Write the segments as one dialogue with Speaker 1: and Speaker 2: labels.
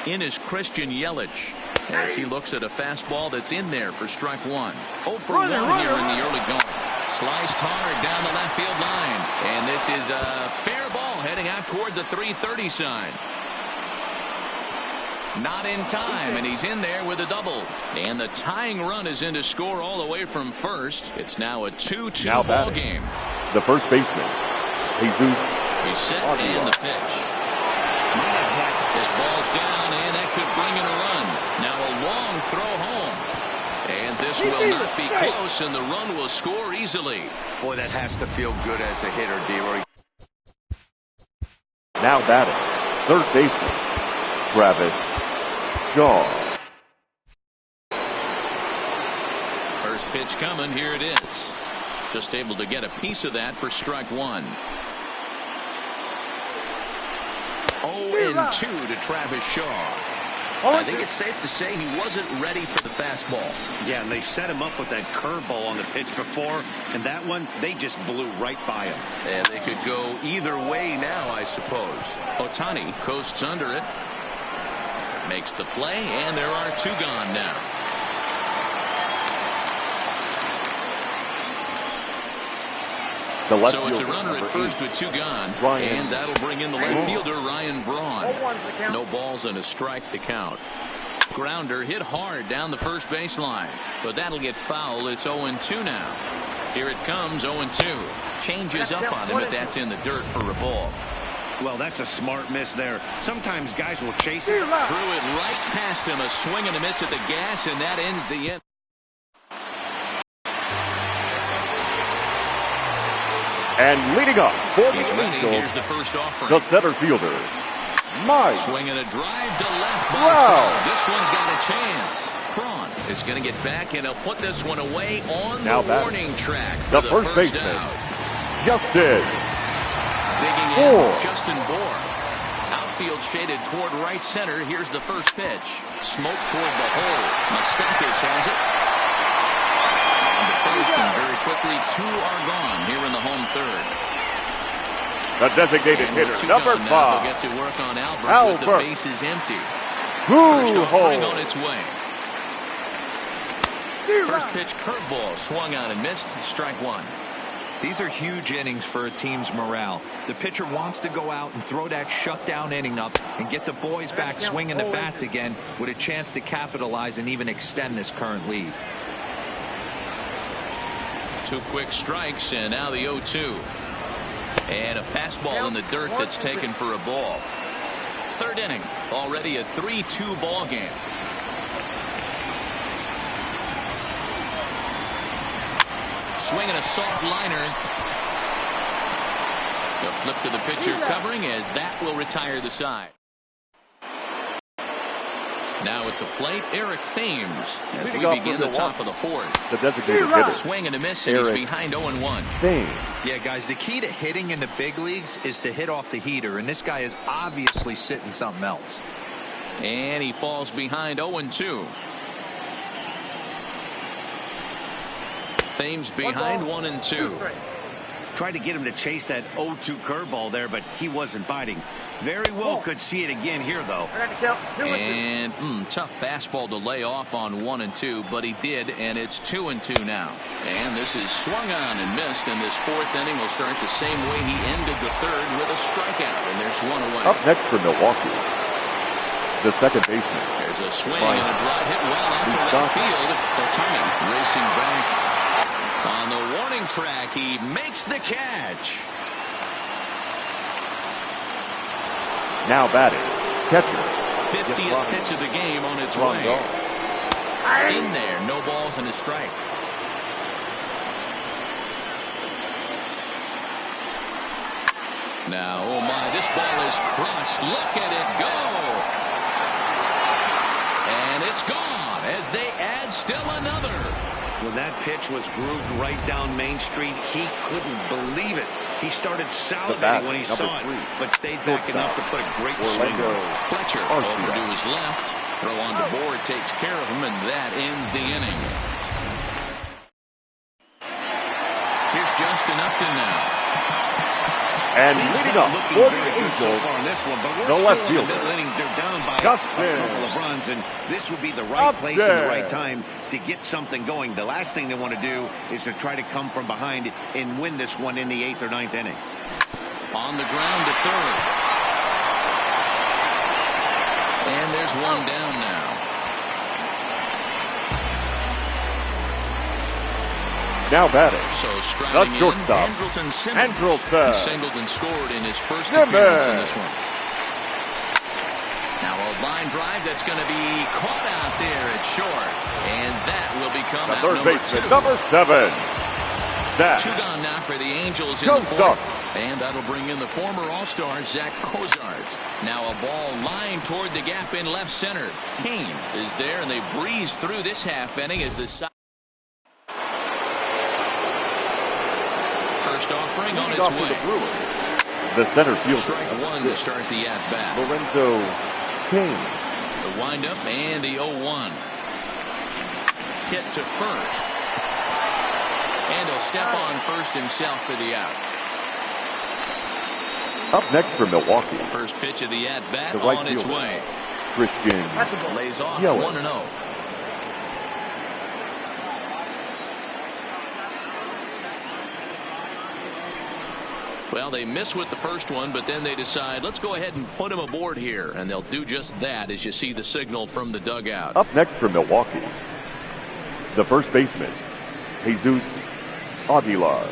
Speaker 1: In is Christian Yelich as he looks at a fastball that's in there for strike one. 0 for 1 here in the early going. Sliced hard down the left field line. And this is a fair ball heading out toward the 330 sign. Not in time, and he's in there with a double. And the tying run is in to score all the way from first. It's now a 2-2 ball game.
Speaker 2: The first baseman, Jesus.
Speaker 1: He's set and the pitch. This ball's down, and that could bring in a run. Now a long throw home. And this will not be close, and the run will score easily.
Speaker 3: Boy, that has to feel good as a hitter, D-Roy.
Speaker 2: Now batting, third baseman, Travis Shaw.
Speaker 1: First pitch coming, here it is. Just able to get a piece of that for strike one. 0-2 to Travis Shaw. I think it's safe to say he wasn't ready for the fastball.
Speaker 3: Yeah, and they set him up with that curveball on the pitch before, and that one, they just blew right by him.
Speaker 1: And they could go either way now, I suppose. Ohtani coasts under it. Makes the play, and there are two gone now. So it's a runner at first with two gone, and that'll bring in the left fielder, Ryan Braun. No balls and a strike to count. Grounder hit hard down the first baseline, but that'll get foul. It's 0-2 now. Here it comes, 0-2. Changes up on him, but that's in the dirt for a ball.
Speaker 3: Well, that's a smart miss there. Sometimes guys will chase it.
Speaker 1: Threw it right past him, a swing and a miss at the gas, and that ends the inning.
Speaker 2: And leading up for the
Speaker 1: Here's the first offering.
Speaker 2: The center fielder, Mike.
Speaker 1: Swinging a drive to left. This one's got a chance. Braun is going to get back, and he'll put this one away on the warning track for the first baseman, out.
Speaker 2: Justin.
Speaker 1: Digging in, Justin Bohr. Outfield shaded toward right center. Here's the first pitch. Smoke toward the hole. Mustakis has it. And very quickly, two are gone here in the home third.
Speaker 2: The designated hitter, number 5.
Speaker 1: They'll get to work on Albert with the bases empty.
Speaker 2: First
Speaker 1: offering on its way. First pitch curveball swung on and missed. Strike one.
Speaker 4: These are huge innings for a team's morale. The pitcher wants to go out and throw that shutdown inning up and get the boys back swinging the bats again with a chance to capitalize and even extend this current lead.
Speaker 1: Two quick strikes, and now the 0-2. And a fastball in the dirt that's taken for a ball. Third inning, already a 3-2 ball game. Swinging a soft liner. The flip to the pitcher covering as that will retire the side. Now at the plate, Eric Thames as we begin the top of the fourth.
Speaker 2: The designated hitter.
Speaker 1: Swing and a miss, and he's behind 0-1.
Speaker 2: Thames.
Speaker 4: Yeah, guys, the key to hitting in the big leagues is to hit off the heater, and this guy is obviously sitting something else.
Speaker 1: And he falls behind 0-2. Thames behind 1-2.
Speaker 3: Tried to get him to chase that 0-2 curveball there, but he wasn't biting. Very well could see it again here, though.
Speaker 1: And tough fastball to lay off on 1-2, but he did, and it's 2-2 now. And this is swung on and missed, and this fourth inning will start the same way he ended the third with a strikeout, and there's one away.
Speaker 2: Up next for Milwaukee, the second baseman.
Speaker 1: There's a swing and a drive hit well out to left field. Ohtani racing back. On the warning track, he makes the catch.
Speaker 2: Now batting, catcher.
Speaker 1: 50th pitch of the game on its way. In there, no balls and a strike. Now, oh my, this ball is crushed. Look at it go. And it's gone as they add still another.
Speaker 3: When that pitch was grooved right down Main Street, he couldn't believe it. He started salivating when he saw it, but stayed back enough to put a great swing.
Speaker 1: Fletcher over to his left. Throw on the board takes care of him, and that ends the inning. Here's Justin Upton now.
Speaker 2: And leading up for the Angels, the left fielder,
Speaker 3: they're down by a couple of runs, and this would be the right place and the right time to get something going. The last thing they want to do is to try to come from behind and win this one in the 8th or 9th inning.
Speaker 1: On the ground to third. And there's one down now.
Speaker 2: Now batting.
Speaker 1: So
Speaker 2: the
Speaker 1: striking
Speaker 2: shortstop,
Speaker 1: in, Andrelton
Speaker 2: Andrelton.
Speaker 1: He singled and scored in his first appearance in this one. Now a line drive that's going to be caught out there at short. And that will become
Speaker 2: the
Speaker 1: out
Speaker 2: third
Speaker 1: number
Speaker 2: baseman,
Speaker 1: 2.
Speaker 2: number 7. Zach.
Speaker 1: 2 gone now for the Angels in the 4th. And that'll bring in the former All-Star, Zach Cozart. Now a ball lined toward the gap in left center. Kane is there, and they breeze through this half inning as the side. First offering on its way.
Speaker 2: The center fielder.
Speaker 1: Strike 1 to start the at-bat.
Speaker 2: Lorenzo Kane.
Speaker 1: The windup and the 0-1. Hit to first. And he'll step on first himself for the out.
Speaker 2: Up next for Milwaukee.
Speaker 1: First pitch of the at-bat
Speaker 2: right
Speaker 1: on its way.
Speaker 2: Christian
Speaker 1: Lays off
Speaker 2: Yelich.
Speaker 1: 1-0. Well, they miss with the first one, but then they decide, let's go ahead and put him aboard here. And they'll do just that as you see the signal from the dugout.
Speaker 2: Up next for Milwaukee, the first baseman, Jesus Aguilar.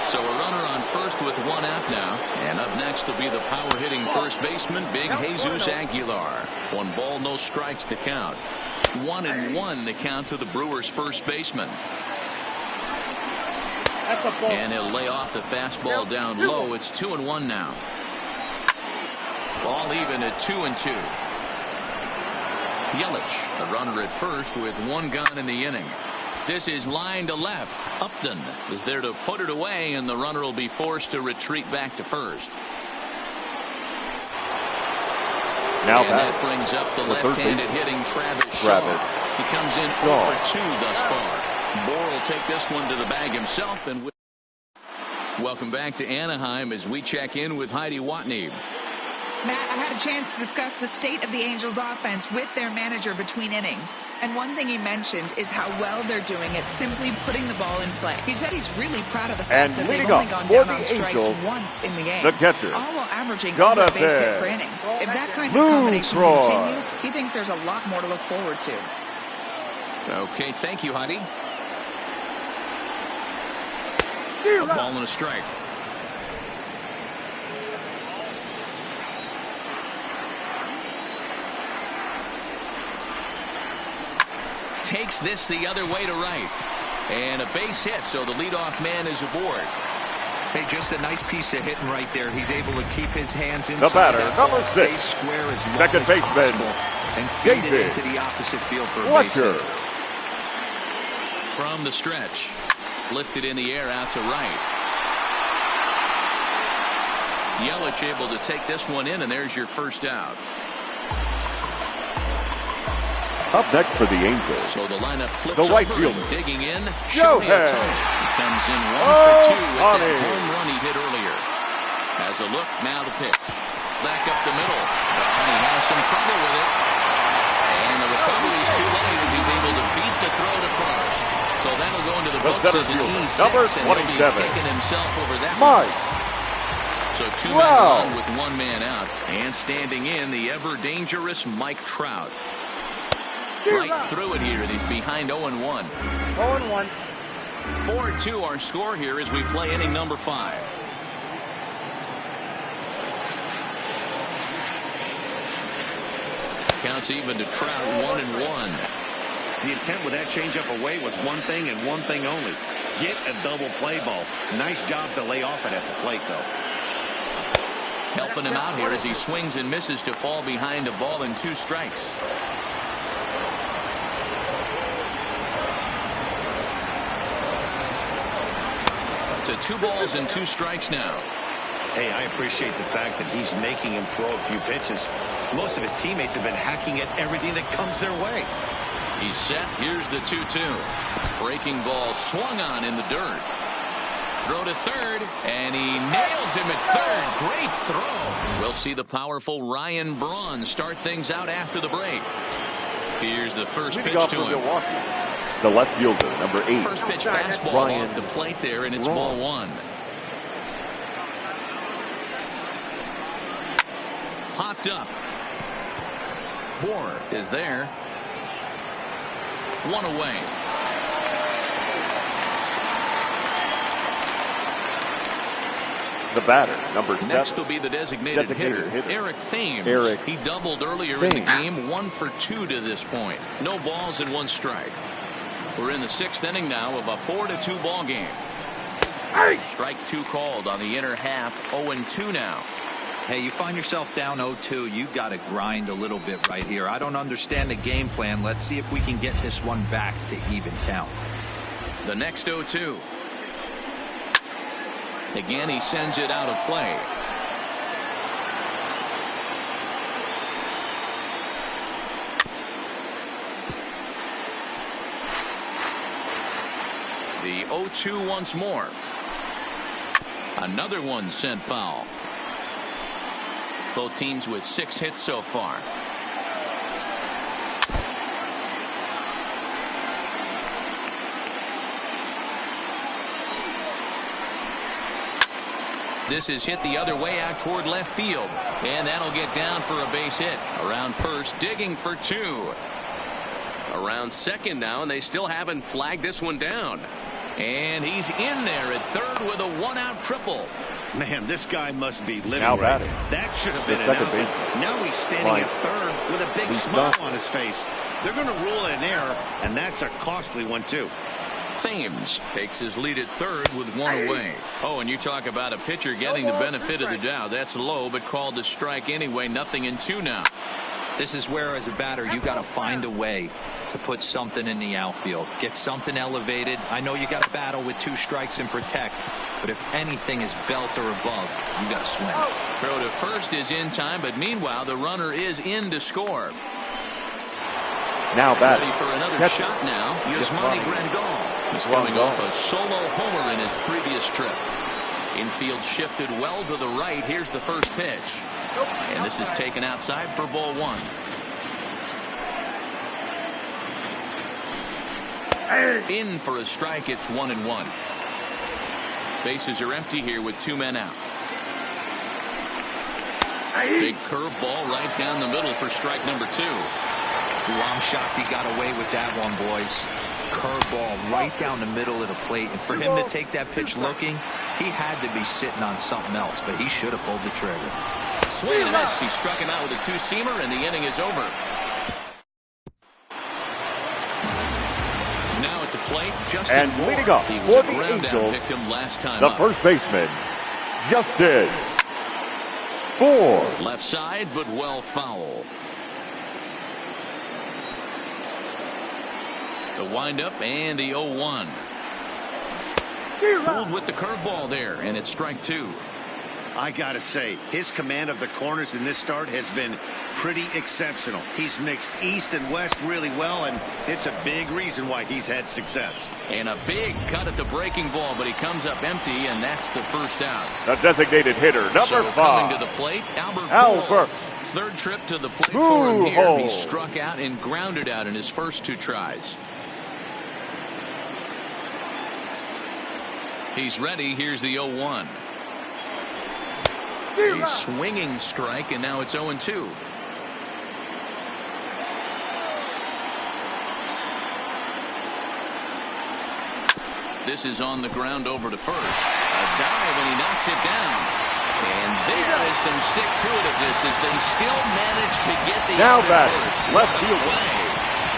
Speaker 1: So a runner on first with 1 out now. And up next will be the power-hitting first baseman, Big Jesus Aguilar. 1 ball, no strikes to count. 1-1 the count to the Brewers' first baseman. And he'll lay off the fastball down low. It's 2-1 now. Ball even at 2-2. Yelich, a runner at first with 1 gone in the inning. This is line to left. Upton is there to put it away, and the runner will be forced to retreat back to first.
Speaker 2: Now
Speaker 1: and that brings up the left-handed hitting Travis Shaw. He comes in 0 for 2 thus far. Bohr will take this one to the bag himself. And welcome back to Anaheim as we check in with Heidi Watney.
Speaker 5: Matt, I had a chance to discuss the state of the Angels offense with their manager between innings. And one thing he mentioned is how well they're doing at simply putting the ball in play. He said he's really proud of the fact that they've only gone down on strikes once in the game.
Speaker 2: The catcher,
Speaker 5: all while averaging over a base hit per inning. If that kind of combination continues, he thinks there's a lot more to look forward to.
Speaker 1: Okay, thank you, Heidi. A ball and a strike. Takes this the other way to right. And a base hit, so the leadoff man is aboard.
Speaker 4: Hey, just a nice piece of hitting right there. He's able to keep his hands inside.
Speaker 2: The batter, number 6.
Speaker 4: Square as
Speaker 2: second baseman,
Speaker 4: and feed it into the opposite field for a base hit.
Speaker 1: From the stretch. Lifted in the air out to right. Yelich able to take this one in, and there's your first out.
Speaker 2: Up next for the Angels,
Speaker 1: so the lineup flips
Speaker 2: the right
Speaker 1: over
Speaker 2: fielder,
Speaker 1: and digging in.
Speaker 2: Shohei.
Speaker 1: He comes in 1 for 2 with that home run he hit earlier. Has a look, now the pitch. Back up the middle. And he has some trouble with it. And the recovery is too late as he's able to beat the throw to first. So that'll go into the books as an E6,
Speaker 2: number 27.
Speaker 1: And he'll be kicking himself over that
Speaker 2: Mike.
Speaker 1: So 2 men on with 1 man out. And standing in, the ever-dangerous Mike Trout. Right through it here. He's behind 0-1.
Speaker 6: 0-1.
Speaker 1: 4-2 our score here as we play inning number 5. Counts even to Trout, 1-1.
Speaker 3: The intent with that changeup away was one thing and one thing only. Get a double play ball. Nice job to lay off it at the plate, though.
Speaker 1: Helping him out here as he swings and misses to fall behind a ball and 2 strikes. To 2 balls and 2 strikes now.
Speaker 3: Hey, I appreciate the fact that he's making him throw a few pitches. Most of his teammates have been hacking at everything that comes their way.
Speaker 1: He's set. Here's the 2-2. Breaking ball swung on in the dirt. Throw to third, and he nails him at third. Great throw. We'll see the powerful Ryan Braun start things out after the break. Here's the first pitch to him.
Speaker 2: The left fielder, number 8.
Speaker 1: First pitch fastball off the plate there, and it's ball 1. Popped up. Moore is there. 1 away.
Speaker 2: The batter, number 7.
Speaker 1: Next will be the designated hitter, Eric Thames. He doubled earlier in the game, 1 for 2 to this point. No balls and 1 strike. We're in the 6th inning now of a 4-2 ball game. Strike 2 called on the inner half. 0-2 now.
Speaker 4: Hey, you find yourself down 0-2, you got to grind a little bit right here. I don't understand the game plan. Let's see if we can get this one back to even count.
Speaker 1: The next 0-2. Again, he sends it out of play. The 0-2 once more. Another one sent foul. Both teams with 6 hits so far. This is hit the other way out toward left field, and that'll get down for a base hit. Around first, digging for 2. Around second now, and they still haven't flagged this one down. And he's in there at third with a 1-out triple.
Speaker 3: Man, this guy must be living
Speaker 2: Now
Speaker 3: right.
Speaker 2: batting.
Speaker 3: That should have been an
Speaker 2: second
Speaker 3: out.
Speaker 2: baseman.
Speaker 3: Now he's standing at third with a big smile on his face. They're going to rule it an error, and that's a costly one, too.
Speaker 1: Thames takes his lead at third with 1 away. Oh, and you talk about a pitcher getting the benefit of the doubt. That's low, but called to strike anyway. 0-2 now.
Speaker 4: This is where, as a batter, you got to find a way to put something in the outfield. Get something elevated. I know you got to battle with 2 strikes and protect, but if anything is belt or above, you got to swing.
Speaker 1: Throw to first is in time, but meanwhile, the runner is in to score.
Speaker 2: Now batting.
Speaker 1: Ready for another shot now. Yasmani Grandal. He's coming off a solo homer in his previous trip. Infield shifted well to the right. Here's the first pitch. And this is taken outside for ball 1. In for a strike. It's 1-1. Bases are empty here with 2 men out. Big curveball right down the middle for strike number 2.
Speaker 4: Ooh, I'm shocked he got away with that one, boys. Curveball right down the middle of the plate. And for him to take that pitch looking, he had to be sitting on something else, but he should have pulled the trigger.
Speaker 1: Swing and miss. He struck him out with a 2-seamer, and the inning is over. Now at the plate, Justin
Speaker 2: And leading off
Speaker 1: he
Speaker 2: for
Speaker 1: was a
Speaker 2: the
Speaker 1: ground down
Speaker 2: Angels,
Speaker 1: victim last time
Speaker 2: the
Speaker 1: up.
Speaker 2: first baseman, Justin. 4.
Speaker 1: Left side, but well foul. The windup and the 0-1. Fooled with the curveball there, and it's strike 2.
Speaker 3: I gotta say, his command of the corners in this start has been pretty exceptional. He's mixed east and west really well, and it's a big reason why he's had success.
Speaker 1: And a big cut at the breaking ball, but he comes up empty, and that's the first out.
Speaker 2: The designated hitter, number
Speaker 1: So
Speaker 2: 5.
Speaker 1: coming to the plate, Albert
Speaker 2: Albert.
Speaker 1: Pujols. Third trip to the plate for him here. He struck out and grounded out in his first 2 tries. He's ready. Here's the 0-1. A swinging strike, and now it's 0-2. This is on the ground over to first. A dive, and he knocks it down. And there is some stick to it of this as they still manage to get the
Speaker 2: Now
Speaker 1: other
Speaker 2: back,
Speaker 1: first.
Speaker 2: left field.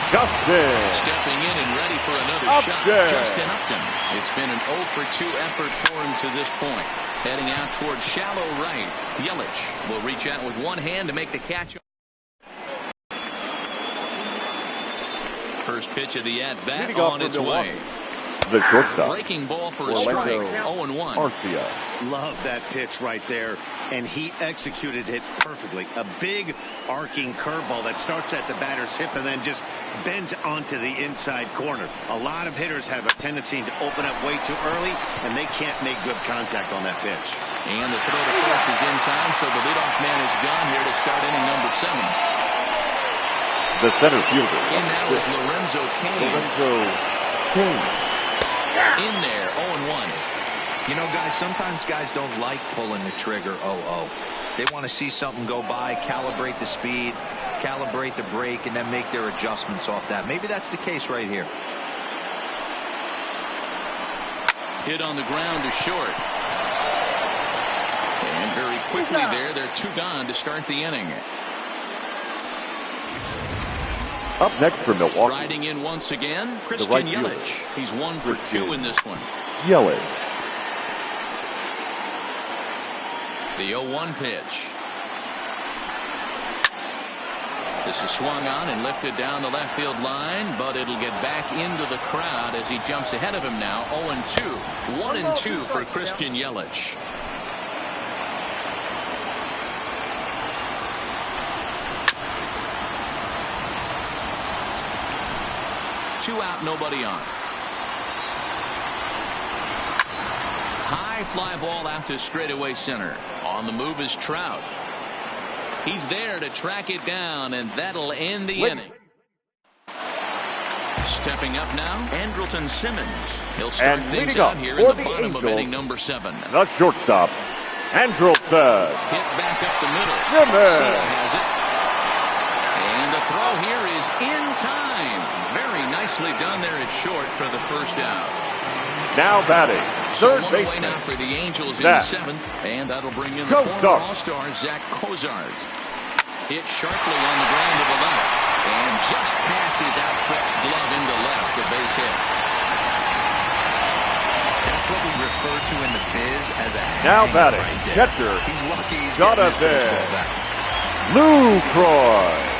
Speaker 2: Justin.
Speaker 1: Stepping in and ready for another
Speaker 2: Upton.
Speaker 1: shot. Justin Upton. It's been an 0-for-2 effort for him to this point. Heading out towards shallow right. Yelich will reach out with one hand to make the catch. First pitch of the at-bat on its way.
Speaker 2: The shortstop.
Speaker 1: Breaking ball for a strike. 0-1.
Speaker 2: Arcia.
Speaker 3: Love that pitch right there. and he executed it perfectly. A big arcing curveball that starts at the batter's hip and then just bends onto the inside corner. A lot of hitters have a tendency to open up way too early, and they can't make good contact on that pitch.
Speaker 1: And the throw to first is in time, so the leadoff man is gone here to start inning number 7.
Speaker 2: The center fielder.
Speaker 1: In now is Lorenzo Cain. In there, 0-1.
Speaker 4: You know, guys, sometimes guys don't like pulling the trigger 0-0. They want to see something go by, calibrate the speed, calibrate the brake, and then make their adjustments off that. Maybe that's the case right here.
Speaker 1: Hit on the ground to short. And very quickly there, they're 2 gone to start the inning.
Speaker 2: Up next for Milwaukee.
Speaker 1: Riding in once again, Christian Yelich. He's 1 for 2 in this one.
Speaker 2: Yelich.
Speaker 1: The 0-1 pitch. This is swung on and lifted down the left field line, but it'll get back into the crowd as he jumps ahead of him now. 0-2. 1-2 for Christian Yelich. Two out, nobody on. High fly ball out to straightaway center. On the move is Trout. He's there to track it down, and that'll end the inning. Stepping up now, Andrelton Simmons. He'll start things out here in the bottom of inning number 7.
Speaker 2: The shortstop, Andrelton.
Speaker 1: Hit back up the middle.
Speaker 2: Simmons
Speaker 1: has it. And the throw here is in time. Very nicely done there at short for the first out.
Speaker 2: Now batting, third
Speaker 1: so
Speaker 2: baseman.
Speaker 1: Away now for the Angels in the 7th, and that'll bring in the former All-Star Zach Cozart. Hit sharply on the ground to the left, and just past his outstretched glove into left, the base hit.
Speaker 4: That's what we refer to in the biz as a
Speaker 2: now batting,
Speaker 4: right
Speaker 2: catcher.
Speaker 4: He's lucky he's
Speaker 2: Jonathan Lucroy.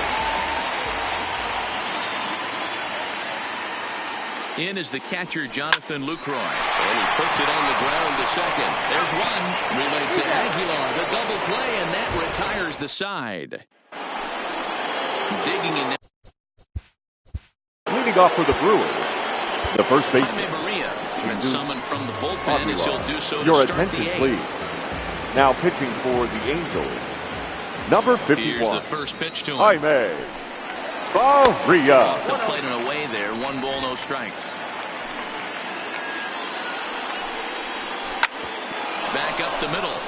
Speaker 1: In is the catcher, Jonathan Lucroy. And he puts it on the ground to second. There's one. Relay to Aguilar. The double play, and that retires the side. Digging in.
Speaker 2: Leading off for the Brewers, the first baseman.
Speaker 1: Maria been summoned from the bullpen, as he'll do so
Speaker 2: Your
Speaker 1: to start
Speaker 2: attention,
Speaker 1: the 8th.
Speaker 2: please. Now pitching for the Angels, number 51.
Speaker 1: Here's the first pitch to him.
Speaker 2: Jaime Barria.
Speaker 1: Off the plate and away there. 1 ball, no strikes. Back up the middle.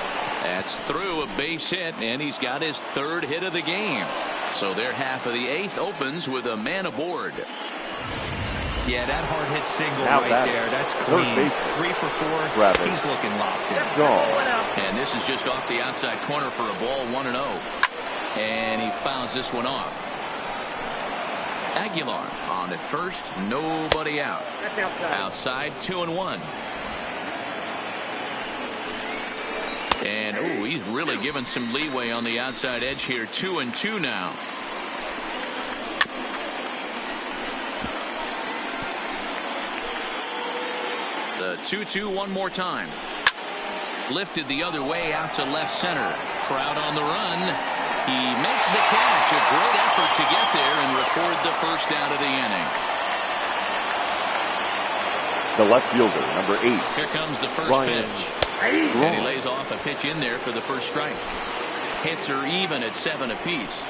Speaker 1: That's through, a base hit, and he's got his 3rd hit of the game. So their half of the 8th opens with a man aboard.
Speaker 4: Yeah, that hard hit single
Speaker 2: now
Speaker 4: right there. That's clean. 3 for 4. He's looking locked in.
Speaker 1: And this is just off the outside corner for a ball, 1-0. And he fouls this one off. Aguilar on at first, nobody out. Outside, 2-1. And oh, he's really given some leeway on the outside edge here. 2-2 now. The 2-2 one more time. Lifted the other way out to left center. Trout on the run. He makes the catch. A great effort to get there and record the first out of the inning.
Speaker 2: The left fielder, number 8.
Speaker 1: Here comes the first pitch. And he lays off a pitch in there for the first strike. Hits are even at 7 apiece.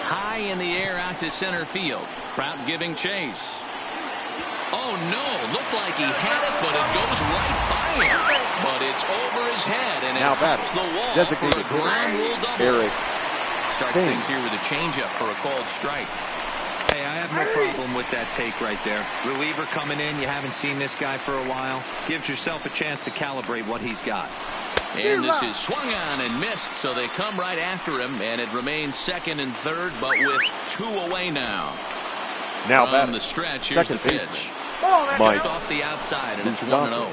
Speaker 1: High in the air out to center field. Trout giving chase. Oh no, looked like he had it, but it goes right by him. But it's over his head, and it hits the wall for a ground rule double.
Speaker 2: Eric
Speaker 1: starts things here with a changeup for a called strike.
Speaker 4: Hey, I have no problem with that take right there. Reliever coming in, you haven't seen this guy for a while. Gives yourself a chance to calibrate what he's got.
Speaker 1: And this is swung on and missed, so they come right after him, and it remains 2nd and 3rd, but with 2 away now.
Speaker 2: Now
Speaker 1: on the stretch, here's the pitch. Just off the outside, and it's 1-0.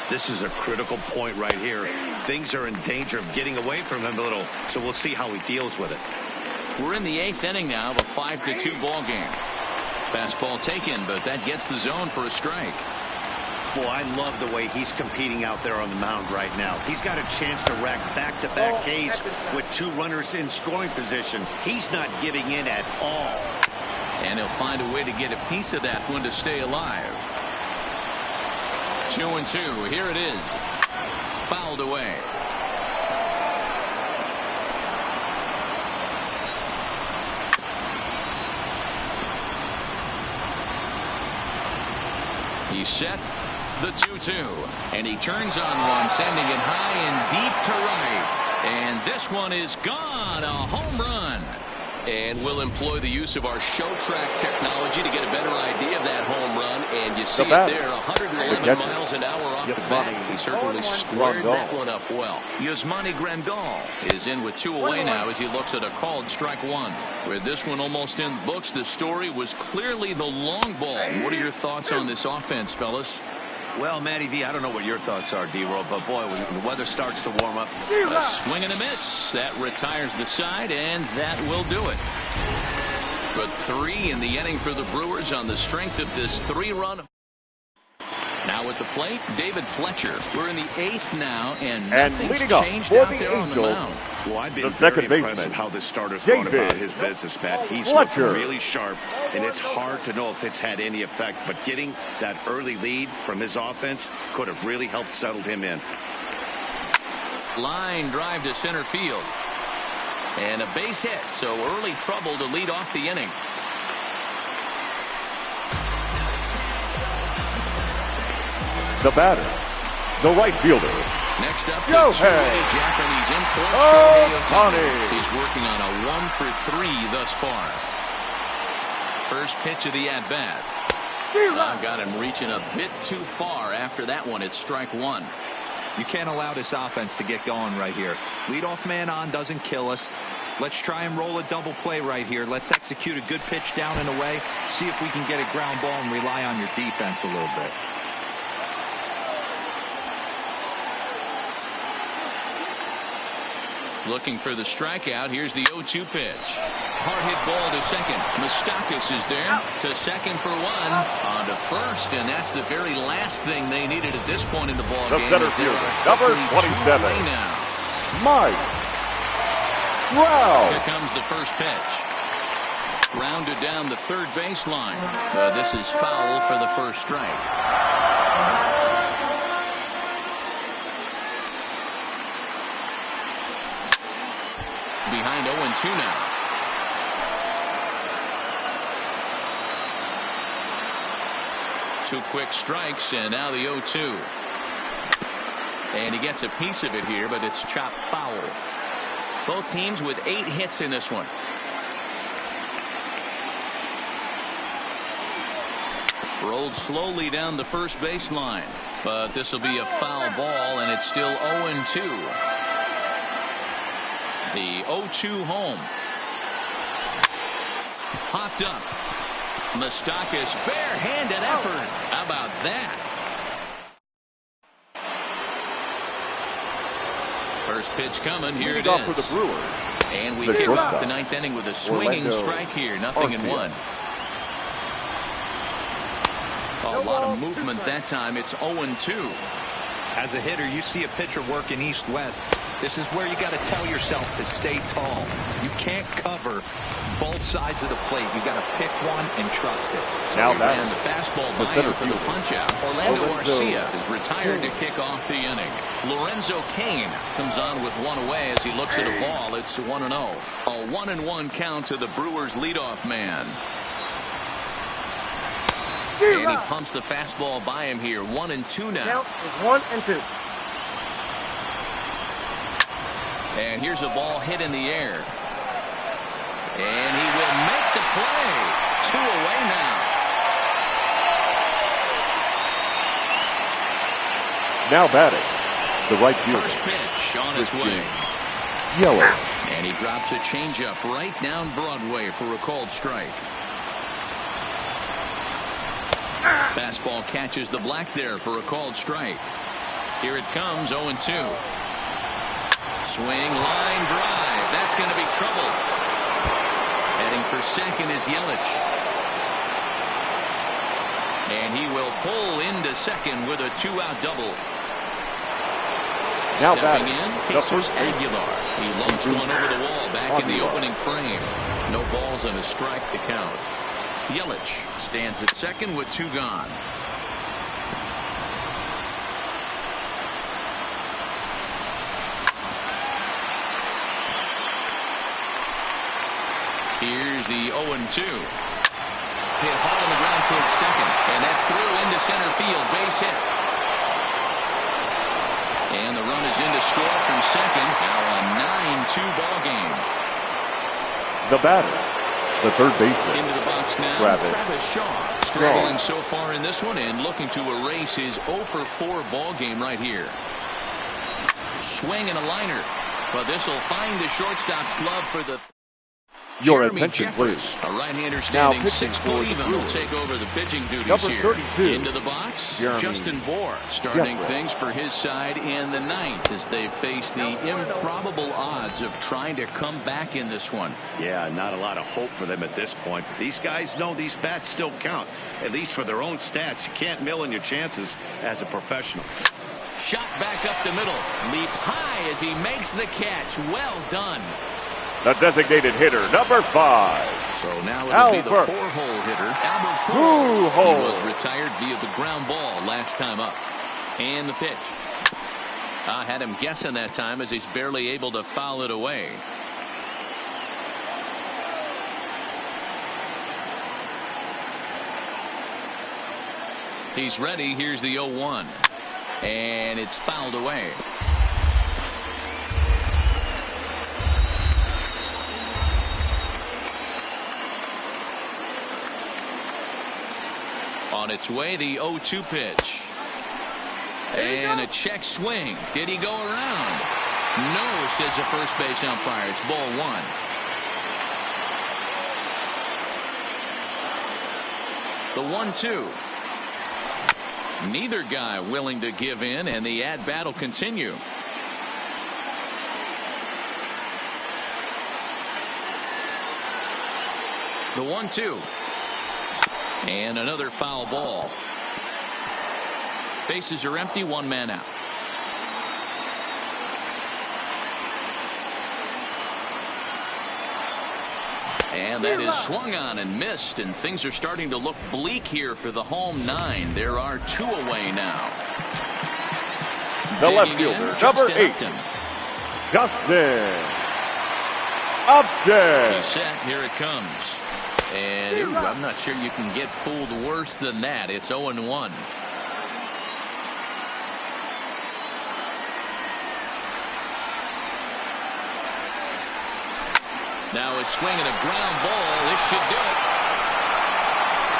Speaker 3: This is a critical point right here. Things are in danger of getting away from him a little, so we'll see how he deals with it.
Speaker 1: We're in the 8th inning now of a 5-2 ball game. Fastball taken, but that gets the zone for a strike.
Speaker 3: Boy, I love the way he's competing out there on the mound right now. He's got a chance to rack back-to-back Ks with 2 runners in scoring position. He's not giving in at all.
Speaker 1: And he'll find a way to get a piece of that one to stay alive. 2-2. Here it is. Fouled away. He's set the 2-2, and he turns on one, sending it high and deep to right. And this one is gone, a home run. And we'll employ the use of our show track technology to get a better idea of that home run. And you see it there, 111 miles an hour off the bat. He certainly squared that one up well. Yasmani Grandal is in with 2 away now as he looks at a called strike 1. With this one almost in the books, the story was clearly the long ball. What are your thoughts on this offense, fellas?
Speaker 3: Well, Matty V, I don't know what your thoughts are, D-Roll, but boy, when the weather starts to warm up.
Speaker 1: A swing and a miss. That retires the side, and that will do it. But 3 in the inning for the Brewers on the strength of this 3-run. Now at the plate, David Fletcher. We're in the 8th now, and nothing's changed out there on the mound.
Speaker 3: Well, I've been very impressed with how this starter's gone about his business, Matt. He's looked really sharp, and it's hard to know if it's had any effect. But getting that early lead from his offense could have really helped settle him in.
Speaker 1: Line drive to center field. And a base hit, so early trouble to lead off the inning.
Speaker 2: The batter, the right fielder.
Speaker 1: Next up, the two-way Japanese import, Shohei Ohtani. He's working on a 1-for-3 thus far. First pitch of the at-bat. Got him reaching a bit too far after that one. It's strike 1.
Speaker 4: You can't allow this offense to get going right here. Leadoff man on doesn't kill us. Let's try and roll a double play right here. Let's execute a good pitch down and away. See if we can get a ground ball and rely on your defense a little bit.
Speaker 1: Looking for the strikeout. Here's the 0-2 pitch. Hard hit ball to second. Mustakis is there to second for 1. On to first, and that's the very last thing they needed at this point in the ball game.
Speaker 2: The center fielder, number 27, Mike Trout.
Speaker 1: Here comes the first pitch. Grounded down the third baseline. This is foul for the first strike. Behind 0-2 now. Two quick strikes, and now the 0-2. And he gets a piece of it here, but it's chopped foul. Both teams with 8 hits in this one. Rolled slowly down the first baseline, but this will be a foul ball, and it's still 0-2. The 0-2 home. Popped up. Mustakis, bare-handed effort. How about that? First pitch coming. Here it is.
Speaker 2: For the Brewers.
Speaker 1: And we kick off the 9th inning with a swinging strike here. 0-1. A lot of movement that time. It's 0-2.
Speaker 4: As a hitter, you see a pitcher working east-west. This is where you got to tell yourself to stay tall. You can't cover both sides of the plate. You got to pick one and trust it.
Speaker 1: Now that the fastball by for the punch-out. Orlando Arcia is retired to kick off the inning. Lorenzo Cain comes on with 1 away as he looks at a ball. It's 1-0. A 1-1 count to the Brewers leadoff man. And he pumps the fastball by him here. 1-2 now.
Speaker 6: Count is 1-2.
Speaker 1: And here's a ball hit in the air. And he will make the play. 2 away now.
Speaker 2: Now batting, the right fielder.
Speaker 1: First pitch on its way.
Speaker 2: Yellow.
Speaker 1: And he drops a changeup right down Broadway for a called strike. Fastball catches the black there for a called strike. Here it comes, 0-2. Swing, line drive. That's going to be trouble. Heading for second is Yelich. And he will pull into second with a 2-out double.
Speaker 2: Now
Speaker 1: Stepping
Speaker 2: batting,
Speaker 1: in,
Speaker 2: the
Speaker 1: Jesus
Speaker 2: first
Speaker 1: Aguilar. He launched one over the wall back in the opening frame. No balls and a strike to count. Yelich stands at second with 2 gone. Here's the 0-2. Hit hard on the ground towards second, and that's through into center field. Base hit. And the run is in to score from second. Now a 9-2 ball game.
Speaker 2: The batter, the third baseman.
Speaker 1: Into the box now, Travis Shaw. Struggling so far in this one and looking to erase his 0-for-4 ball game right here. Swing and a liner, but this will find the shortstop's glove for the.
Speaker 2: Your
Speaker 1: Jeremy
Speaker 2: attention,
Speaker 1: Jeffers,
Speaker 2: please.
Speaker 1: a right-hander standing 6
Speaker 2: for
Speaker 1: foot
Speaker 2: the
Speaker 1: even, will take over the pitching duties
Speaker 2: Number
Speaker 1: here.
Speaker 2: 32,
Speaker 1: Into the box,
Speaker 2: Jeremy
Speaker 1: Justin Bohr starting
Speaker 2: Jeffers.
Speaker 1: things for his side in the ninth as they face the improbable odds of trying to come back in this one.
Speaker 3: Yeah, not a lot of hope for them at this point. But these guys know these bats still count, at least for their own stats. You can't mill in your chances as a professional.
Speaker 1: Shot back up the middle, leaps high as he makes the catch. Well done.
Speaker 2: The designated hitter, number 5.
Speaker 1: So now it'll be the
Speaker 2: Albert
Speaker 1: 4-hole hitter, Albert Pujols.
Speaker 2: Pujols.
Speaker 1: He was retired via the ground ball last time up. And the pitch. I had him guessing that time as he's barely able to foul it away. He's ready. Here's the 0-1. And it's fouled away. On its way, the 0-2 pitch. And a check swing. Did he go around? No, says the first base umpire. It's ball 1. The 1-2. Neither guy willing to give in, and the at-bat will continue. The 1-2. And another foul ball. Bases are empty, 1 man out. And that is swung on and missed, and things are starting to look bleak here for the home 9. There are 2 away now.
Speaker 2: The left
Speaker 1: Digging in,
Speaker 2: fielder,
Speaker 1: Justin
Speaker 2: number 8.
Speaker 1: Upton.
Speaker 2: Justin Upton.
Speaker 1: He's set. Here it comes. And ooh, I'm not sure you can get fooled worse than that. It's 0-1. Now a swing and a ground ball. This should do it.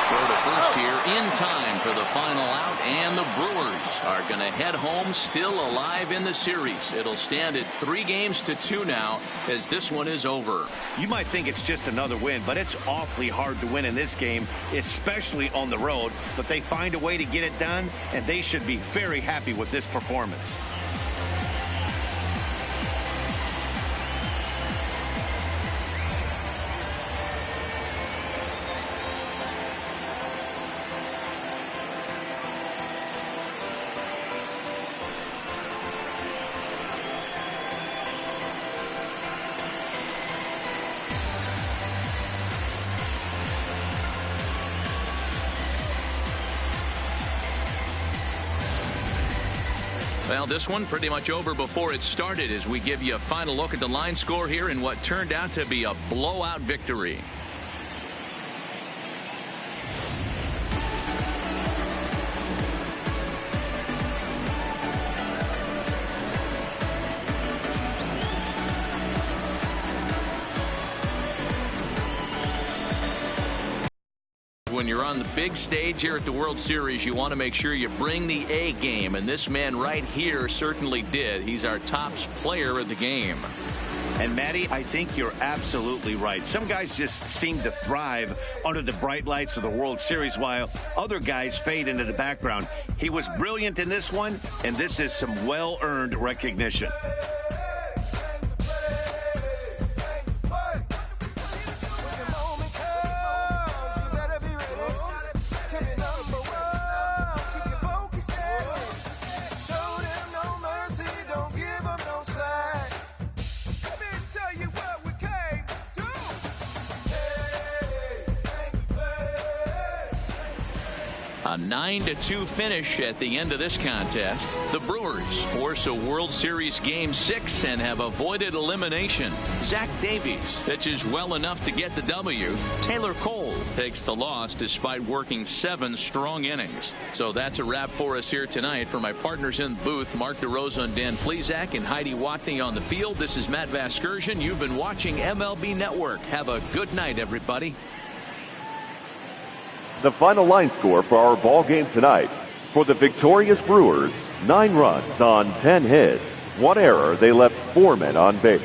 Speaker 1: Throw to first here in time for the final out, and the Brewers are going to head home still alive in the series. It'll stand at 3-2 now as this one is over.
Speaker 3: You might think it's just another win, but it's awfully hard to win in this game, especially on the road. But they find a way to get it done, and they should be very happy with this performance.
Speaker 1: Well, this one pretty much over before it started as we give you a final look at the line score here in what turned out to be a blowout victory. When you're on the big stage here at the World Series, you want to make sure you bring the A game, and this man right here certainly did. He's our top player of the game.
Speaker 3: And Matty, I think you're absolutely right. Some guys just seem to thrive under the bright lights of the World Series, while other guys fade into the background. He was brilliant in this one, and this is some well-earned recognition.
Speaker 6: When the moment comes, you better be ready. Tell me number 1.
Speaker 1: A 9-2 finish at the end of this contest. The Brewers force a World Series Game 6 and have avoided elimination. Zach Davies pitches well enough to get the W. Taylor Cole takes the loss despite working 7 strong innings. So that's a wrap for us here tonight. For my partners in the booth, Mark DeRosa and Dan Plesac and Heidi Watney on the field, this is Matt Vasgersian. You've been watching MLB Network. Have a good night, everybody.
Speaker 2: The final line score for our ball game tonight. For the victorious Brewers, 9 runs on 10 hits. 1 error, they left 4 men on base.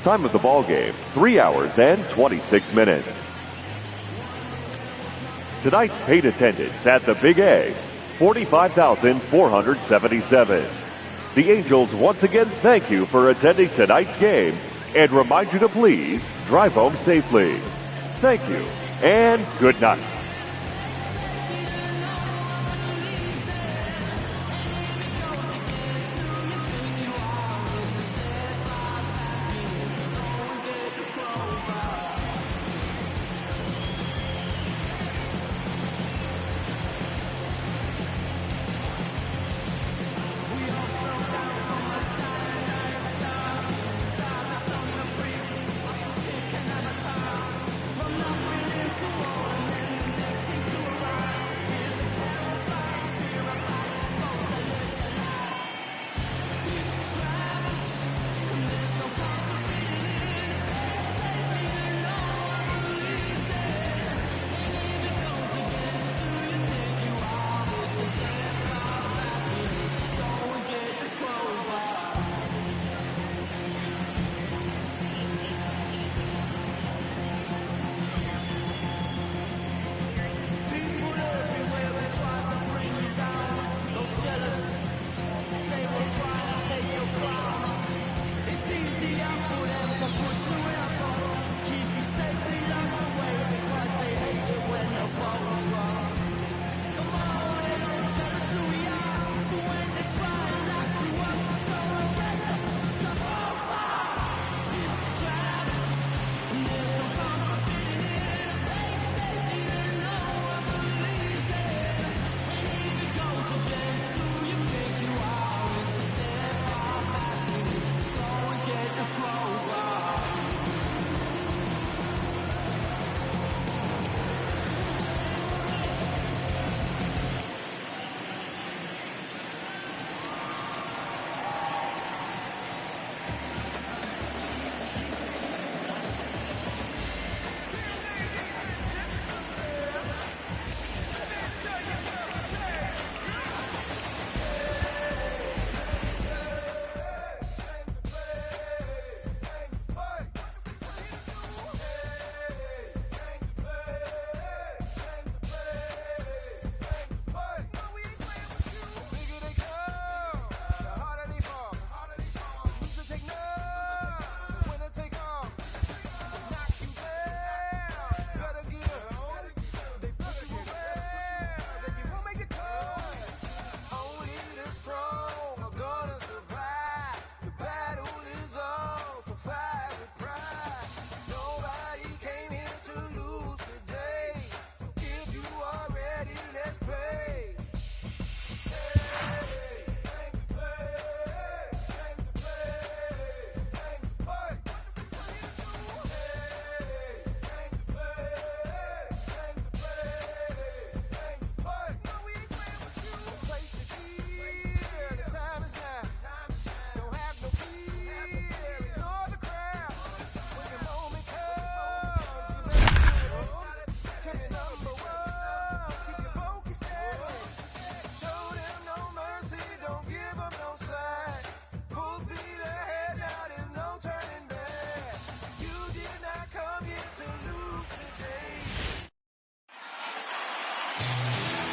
Speaker 2: Time of the ball game, 3 hours and 26 minutes. Tonight's paid attendance at the Big A, 45,477. The Angels once again thank you for attending tonight's game and remind you to please drive home safely. Thank you, and good night.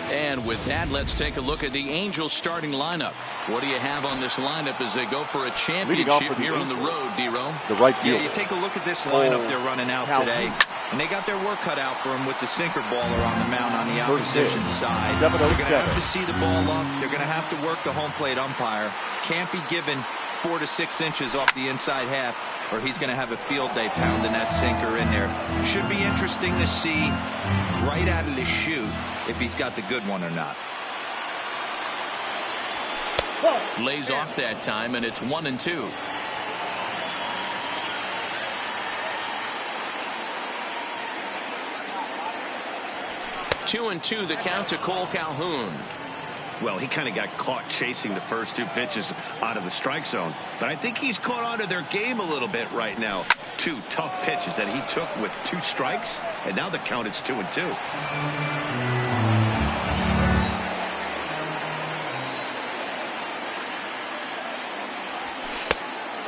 Speaker 1: And with that, let's take a look at the Angels starting lineup. What do you have on this lineup as they go for a championship here on the road, D-Row?
Speaker 2: The right field.
Speaker 4: Yeah, you take a look at this lineup they're running out today. And they got their work cut out for them with the sinker baller on the mound on the opposition side. They're going to have to see the ball up. They're going to have to work the home plate umpire. Can't be given 4 to 6 inches off the inside half. or he's going to have a field day pounding that sinker in there. Should be interesting to see right out of the chute if he's got the good one or not.
Speaker 1: Lays off that time, and it's 1-2. Two and two, the count to Cole Calhoun.
Speaker 3: Well, he kind of got caught chasing the first two pitches out of the strike zone. But I think he's caught on to their game a little bit right now. Two tough pitches that he took with 2 strikes, and now the count is 2-2.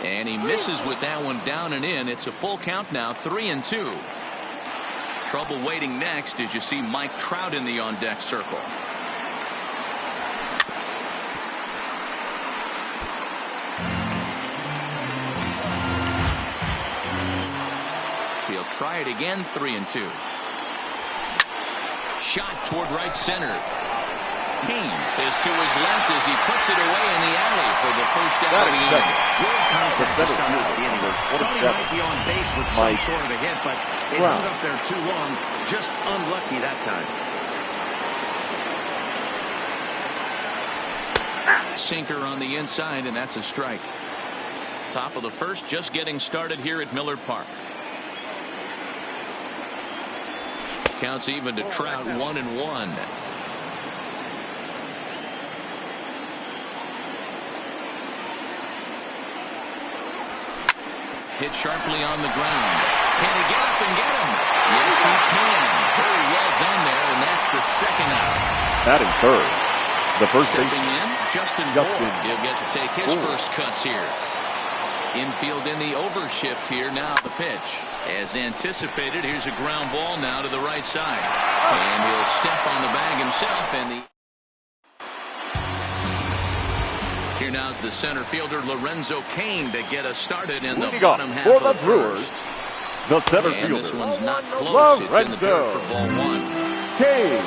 Speaker 1: And he misses with that one down and in. It's a full count now, 3-2. Trouble waiting next as you see Mike Trout in the on-deck circle. He'll try it again, 3-2. Shot toward right center. Kane is to his left as he puts it away in the alley for the first out of the inning.
Speaker 3: Real confident to start out the inning. Thought he might be on base with some sort of a hit, but it hung up there too long. Just unlucky that time.
Speaker 1: Sinker on the inside, and that's a strike. Top of the first, just getting started here at Miller Park. Counts even to Trout, 1-1. Hit sharply on the ground. Can he get up and get him? Yes, he can. Very well done there, and that's the second out.
Speaker 2: Batting third. The first
Speaker 1: Stepping in, Justin Moore. He'll get to take his first cuts here. Infield in the overshift here. Now the pitch. As anticipated, here's a ground ball now to the right side. And he'll step on the bag himself. And here now's the center fielder Lorenzo Kane to get us started in the bottom half
Speaker 2: for
Speaker 1: of
Speaker 2: the Brewers. The center
Speaker 1: and
Speaker 2: fielder.
Speaker 1: This one's not close.
Speaker 2: Lorenzo
Speaker 1: It's in the dirt for ball 1.
Speaker 2: Kane.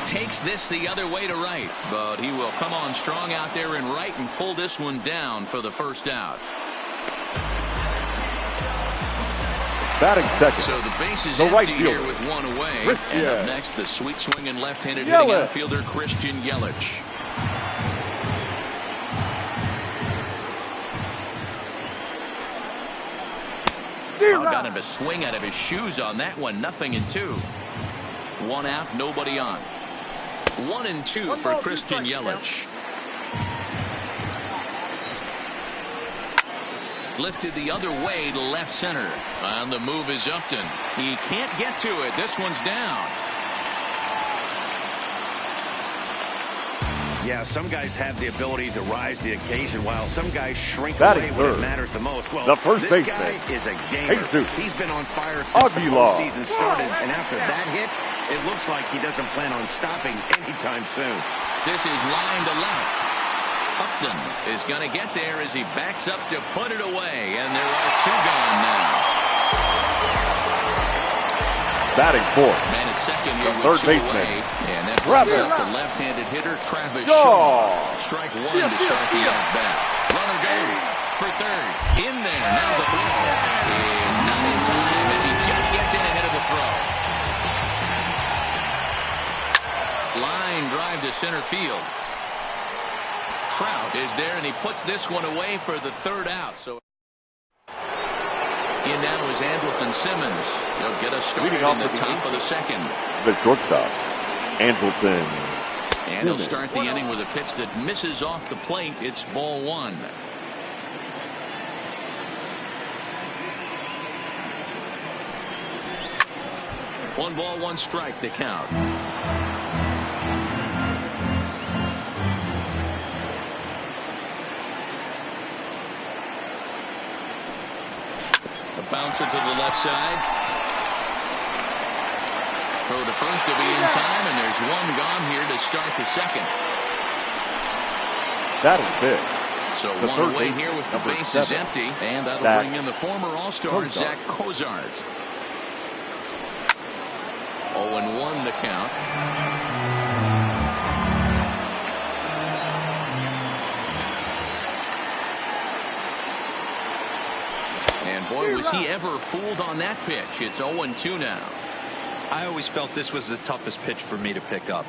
Speaker 1: Takes this the other way to right, but he will come on strong out there in right and pull this one down for the first out.
Speaker 2: Batting second.
Speaker 1: So the base is
Speaker 2: the
Speaker 1: empty
Speaker 2: right
Speaker 1: here
Speaker 2: fielder.
Speaker 1: with one away.
Speaker 2: Christian.
Speaker 1: And up next, the sweet swinging left-handed hitting outfielder Christian Yelich. Got him to swing out of his shoes on that one. 0-2. 1 out, nobody on. 1-2 for Christian Yelich. Lifted the other way to left center. On the move is Upton. He can't get to it. This one's down.
Speaker 3: Yeah, some guys have the ability to rise the occasion while some guys shrink
Speaker 2: Batting
Speaker 3: away when
Speaker 2: third.
Speaker 3: it matters the most. Well,
Speaker 2: The first
Speaker 3: this
Speaker 2: baseman.
Speaker 3: guy is a gamer.
Speaker 2: Jesus.
Speaker 3: He's been on fire since the
Speaker 2: Aguilar.
Speaker 3: postseason started, and after that hit, it looks like he doesn't plan on stopping anytime soon.
Speaker 1: This is line to left. Upton is going to get there as he backs up to put it away, and there are 2 gone now.
Speaker 2: Batting fourth.
Speaker 1: Man at second
Speaker 2: The
Speaker 1: here
Speaker 2: third
Speaker 1: with 2
Speaker 2: baseman.
Speaker 1: away, and that brings
Speaker 2: Travis
Speaker 1: up the left-handed hitter Travis
Speaker 2: Shaw.
Speaker 1: Shaw. Strike 1 to start the at-bat. Runner goes for third. In there. Now the throw is not in time as he just gets in ahead of the throw. Line drive to center field. Trout is there, and he puts this one away for the 3rd out. So in now is Andrelton Simmons. He'll get us started in the top of the second.
Speaker 2: The shortstop, Andrelton.
Speaker 1: And he'll start the inning with a pitch that misses off the plate. It's ball 1. One ball, 1 strike to count. A bouncer to the left side. Throw to first to be in time, and there's 1 gone here to start the second.
Speaker 2: That is big.
Speaker 1: So
Speaker 2: The
Speaker 1: 1
Speaker 2: third
Speaker 1: away
Speaker 2: base,
Speaker 1: here with the
Speaker 2: number
Speaker 1: bases
Speaker 2: 7.
Speaker 1: empty, and that'll
Speaker 2: Zach
Speaker 1: bring in the former All-Star
Speaker 2: Cozart.
Speaker 1: Zach Cozart. 0-1 the count. Was he ever fooled on that pitch? It's 0-2 now.
Speaker 4: I always felt this was the toughest pitch for me to pick up.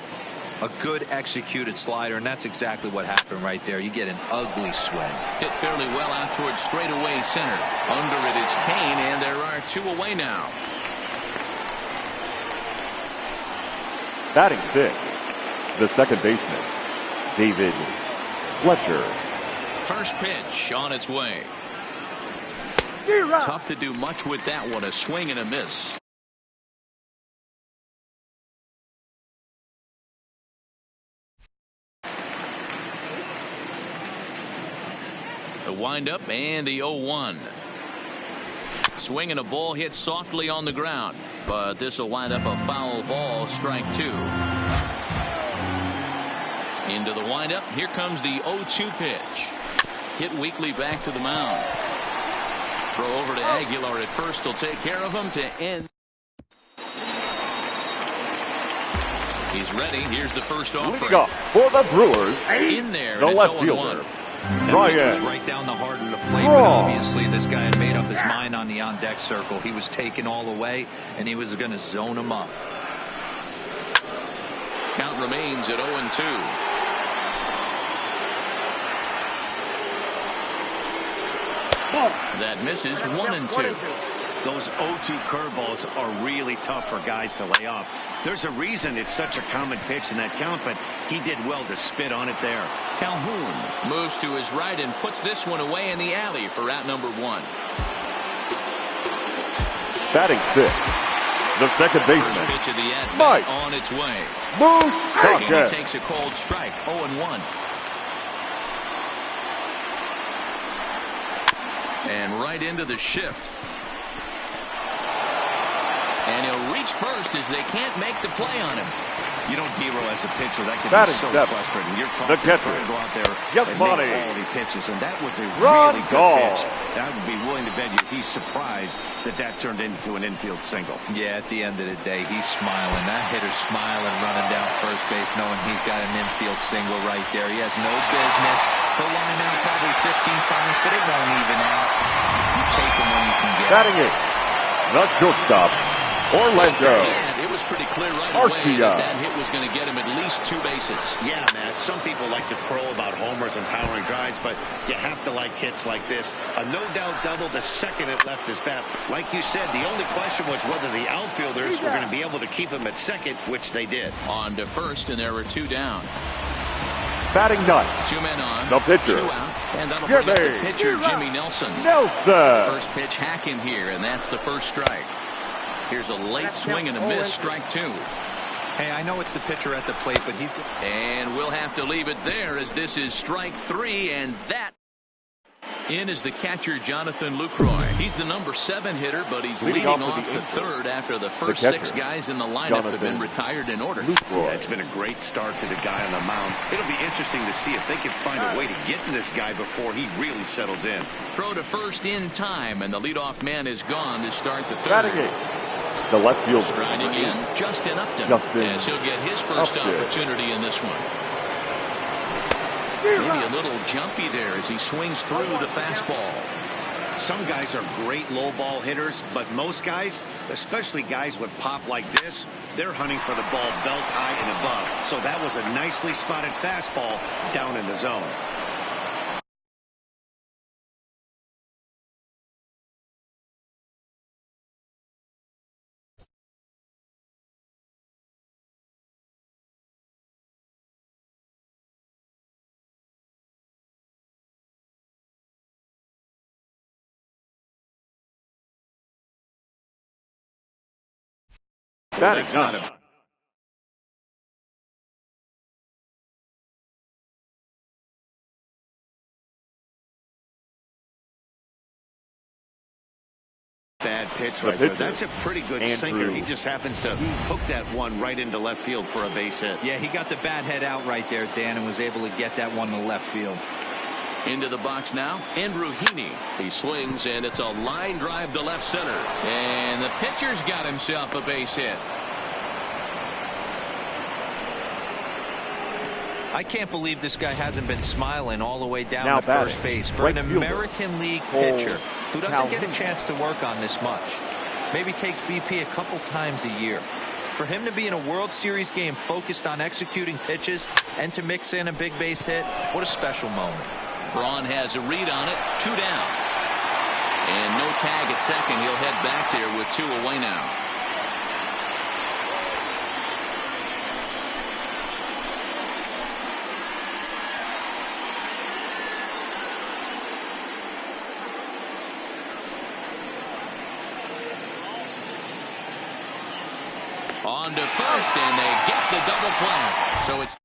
Speaker 4: A good executed slider, and that's exactly what happened right there. You get an ugly swing.
Speaker 1: Hit fairly well out towards straightaway center. Under it is Kane, and there are 2 away now.
Speaker 2: Batting 6th, the second baseman, David Fletcher.
Speaker 1: First pitch on its way. Tough to do much with that one. A swing and a miss. The windup and the 0-1. Swinging a ball hit softly on the ground, but this will wind up a foul ball, strike 2. Into the windup. Here comes the 0-2 pitch. Hit weakly back to the mound. Throw over to Aguilar at first. He'll take care of him to end. He's ready. Here's the first offering.
Speaker 2: Leading off for the Brewers,
Speaker 1: in there,
Speaker 2: the
Speaker 1: and
Speaker 2: left
Speaker 1: it's 0-1.
Speaker 2: fielder,
Speaker 4: That pitch was right down the heart of the plate, but obviously this guy had made up his mind on the on-deck circle. He was taken all away, and he was going to zone him up.
Speaker 1: Count remains at 0-2. That misses. 1-2.
Speaker 3: Those 0-2 curveballs are really tough for guys to lay off. There's a reason it's such a common pitch in that count, but he did well to spit on it there.
Speaker 1: Calhoun moves to his right and puts this one away in the alley for out number 1.
Speaker 2: Batting 6th, the second
Speaker 1: First
Speaker 2: baseman,
Speaker 1: pitch of the at-bat
Speaker 2: Mike
Speaker 1: on its way.
Speaker 2: Moose
Speaker 1: He takes a cold strike. 0-1. And right into the shift. And he'll reach first as they can't make the play on him.
Speaker 3: You know, Dero, as a pitcher, that can
Speaker 2: That
Speaker 3: be
Speaker 2: is
Speaker 3: so
Speaker 2: seven.
Speaker 3: frustrating. You're
Speaker 2: The
Speaker 3: trying
Speaker 2: catcher,
Speaker 3: to go out there
Speaker 2: Yes,
Speaker 3: and
Speaker 2: Monty.
Speaker 3: make quality pitches, and that was a
Speaker 2: Run
Speaker 3: really good
Speaker 2: goal.
Speaker 3: pitch. I would be willing to bet you he's surprised that that turned into an infield single.
Speaker 4: Yeah, at the end of the day, he's smiling. That hitter's smiling, running down first base, knowing he's got an infield single right there. He has no business. He'll line out probably 15 times, but it won't even out. You take him when you can get him.
Speaker 2: Batting 8th, the shortstop, Orlando.
Speaker 1: Yeah, it was pretty clear right away
Speaker 2: Arcia.
Speaker 1: that hit was going to get him at least 2 bases.
Speaker 3: Yeah, Matt, some people like to crow about homers and powering drives, but you have to like hits like this. A no-doubt double the second it left his bat. Like you said, the only question was whether the outfielders were going to be able to keep him at second, which they did.
Speaker 1: On to first, and there were 2 down.
Speaker 2: Batting 9th,
Speaker 1: 2 men on.
Speaker 2: The pitcher.
Speaker 1: 2 out. And that'll bring up the pitcher, Jimmy Nelson.
Speaker 2: Nelson.
Speaker 1: First pitch hacking here, and that's the first strike. Here's a late swing and a miss, strike 2.
Speaker 4: Hey, I know it's the pitcher at the plate, but he's...
Speaker 1: And we'll have to leave it there as this is strike 3, and that in is the catcher, Jonathan Lucroy. He's the number 7 hitter, but he's leading off the third after the first 6 guys in the lineup have been retired in order.
Speaker 3: Yeah, it's been a great start to the guy on the mound. It'll be interesting to see if they can find a way to get to this guy before he really settles in.
Speaker 1: Throw to first in time, and the leadoff man is gone to start the third.
Speaker 2: Batting 8th, the left fielder.
Speaker 1: Striding in, Justin Upton, as he'll get his first opportunity in this one. Maybe a little jumpy there as he swings through the fastball.
Speaker 3: Some guys are great low ball hitters, but most guys, especially guys with pop like this, they're hunting for the ball belt high and above. So that was a nicely spotted fastball down in the zone.
Speaker 2: Batting 9th.
Speaker 3: Bad pitch right there. That's a pretty good sinker. He just happens to hook that one right into left field for a base hit.
Speaker 4: Yeah, he got the bat head out right there, Dan, and was able to get that one to left field.
Speaker 1: Into the box now, Andrew Heaney. He swings, and it's a line drive to left center. And the pitcher's got himself a base hit.
Speaker 4: I can't believe this guy hasn't been smiling all the way down
Speaker 2: Now
Speaker 4: to first base for an American League pitcher who doesn't get a chance to work on this much. Maybe takes BP a couple times a year. For him to be in a World Series game focused on executing pitches and to mix in a big base hit, what a special moment.
Speaker 1: Braun has a read on it, 2 down. And no tag at second. He'll head back there with 2 away now. On to first, and they get the double play. So it's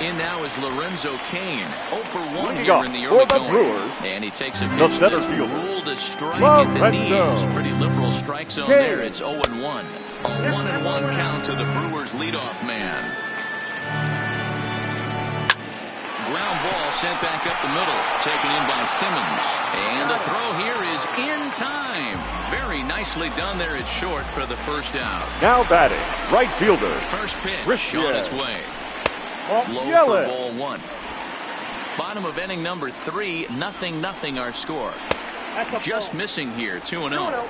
Speaker 1: in now is Lorenzo Cain. 0 for 1 here in the early going. And he takes a pitch that's ruled a strike at the knees. Pretty liberal strike zone there. It's 0-1. A 1-1 count to the Brewers leadoff man. Ground ball sent back up the middle, taken in by Simmons. And the throw here is in time. Very nicely done there at short for the first out.
Speaker 2: Now batting, right fielder.
Speaker 1: First pitch on its way. Low for ball 1. Bottom of inning number 3, 0-0 our score. Just missing here, 2-0.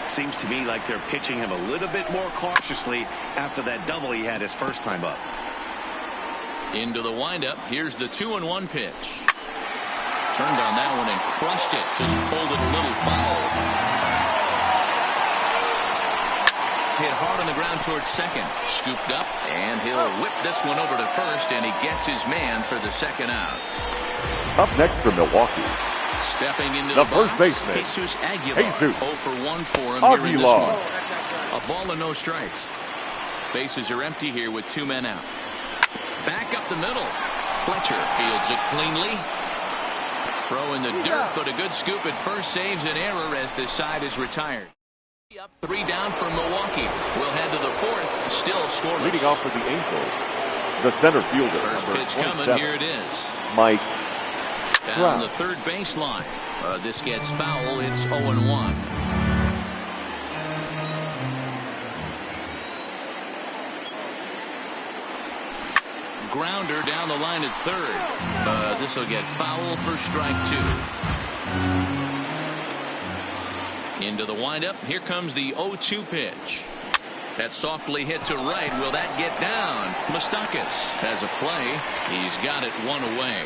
Speaker 3: Seems to me like they're pitching him a little bit more cautiously after that double he had his first time up.
Speaker 1: Into the windup. Here's the 2-1 pitch. Turned on that one and crushed it. Just pulled it a little foul. Hit hard on the ground towards second. Scooped up, and he'll whip this one over to first, and he gets his man for the second out.
Speaker 2: Up next for Milwaukee,
Speaker 1: stepping into
Speaker 2: the
Speaker 1: box,
Speaker 2: first baseman,
Speaker 1: Jesus Aguilar. 0 for 1 for him here in this one. A ball and no strikes. Bases are empty here with 2 men out. Back up the middle. Fletcher fields it cleanly. Throw in the dirt, but a good scoop at first saves an error as this side is retired. Up 3 down for Milwaukee. We'll head to the 4th, still scoreless.
Speaker 2: Leading off for the Angels, the center fielder.
Speaker 1: First pitch coming, here it is.
Speaker 2: Mike.
Speaker 1: Down the third baseline. This gets foul, it's 0-1. Grounder down the line at third. This will get foul for strike 2. Into the windup. Here comes the 0-2 pitch. That's softly hit to right. Will that get down? Moustakas has a play. He's got it 1 away.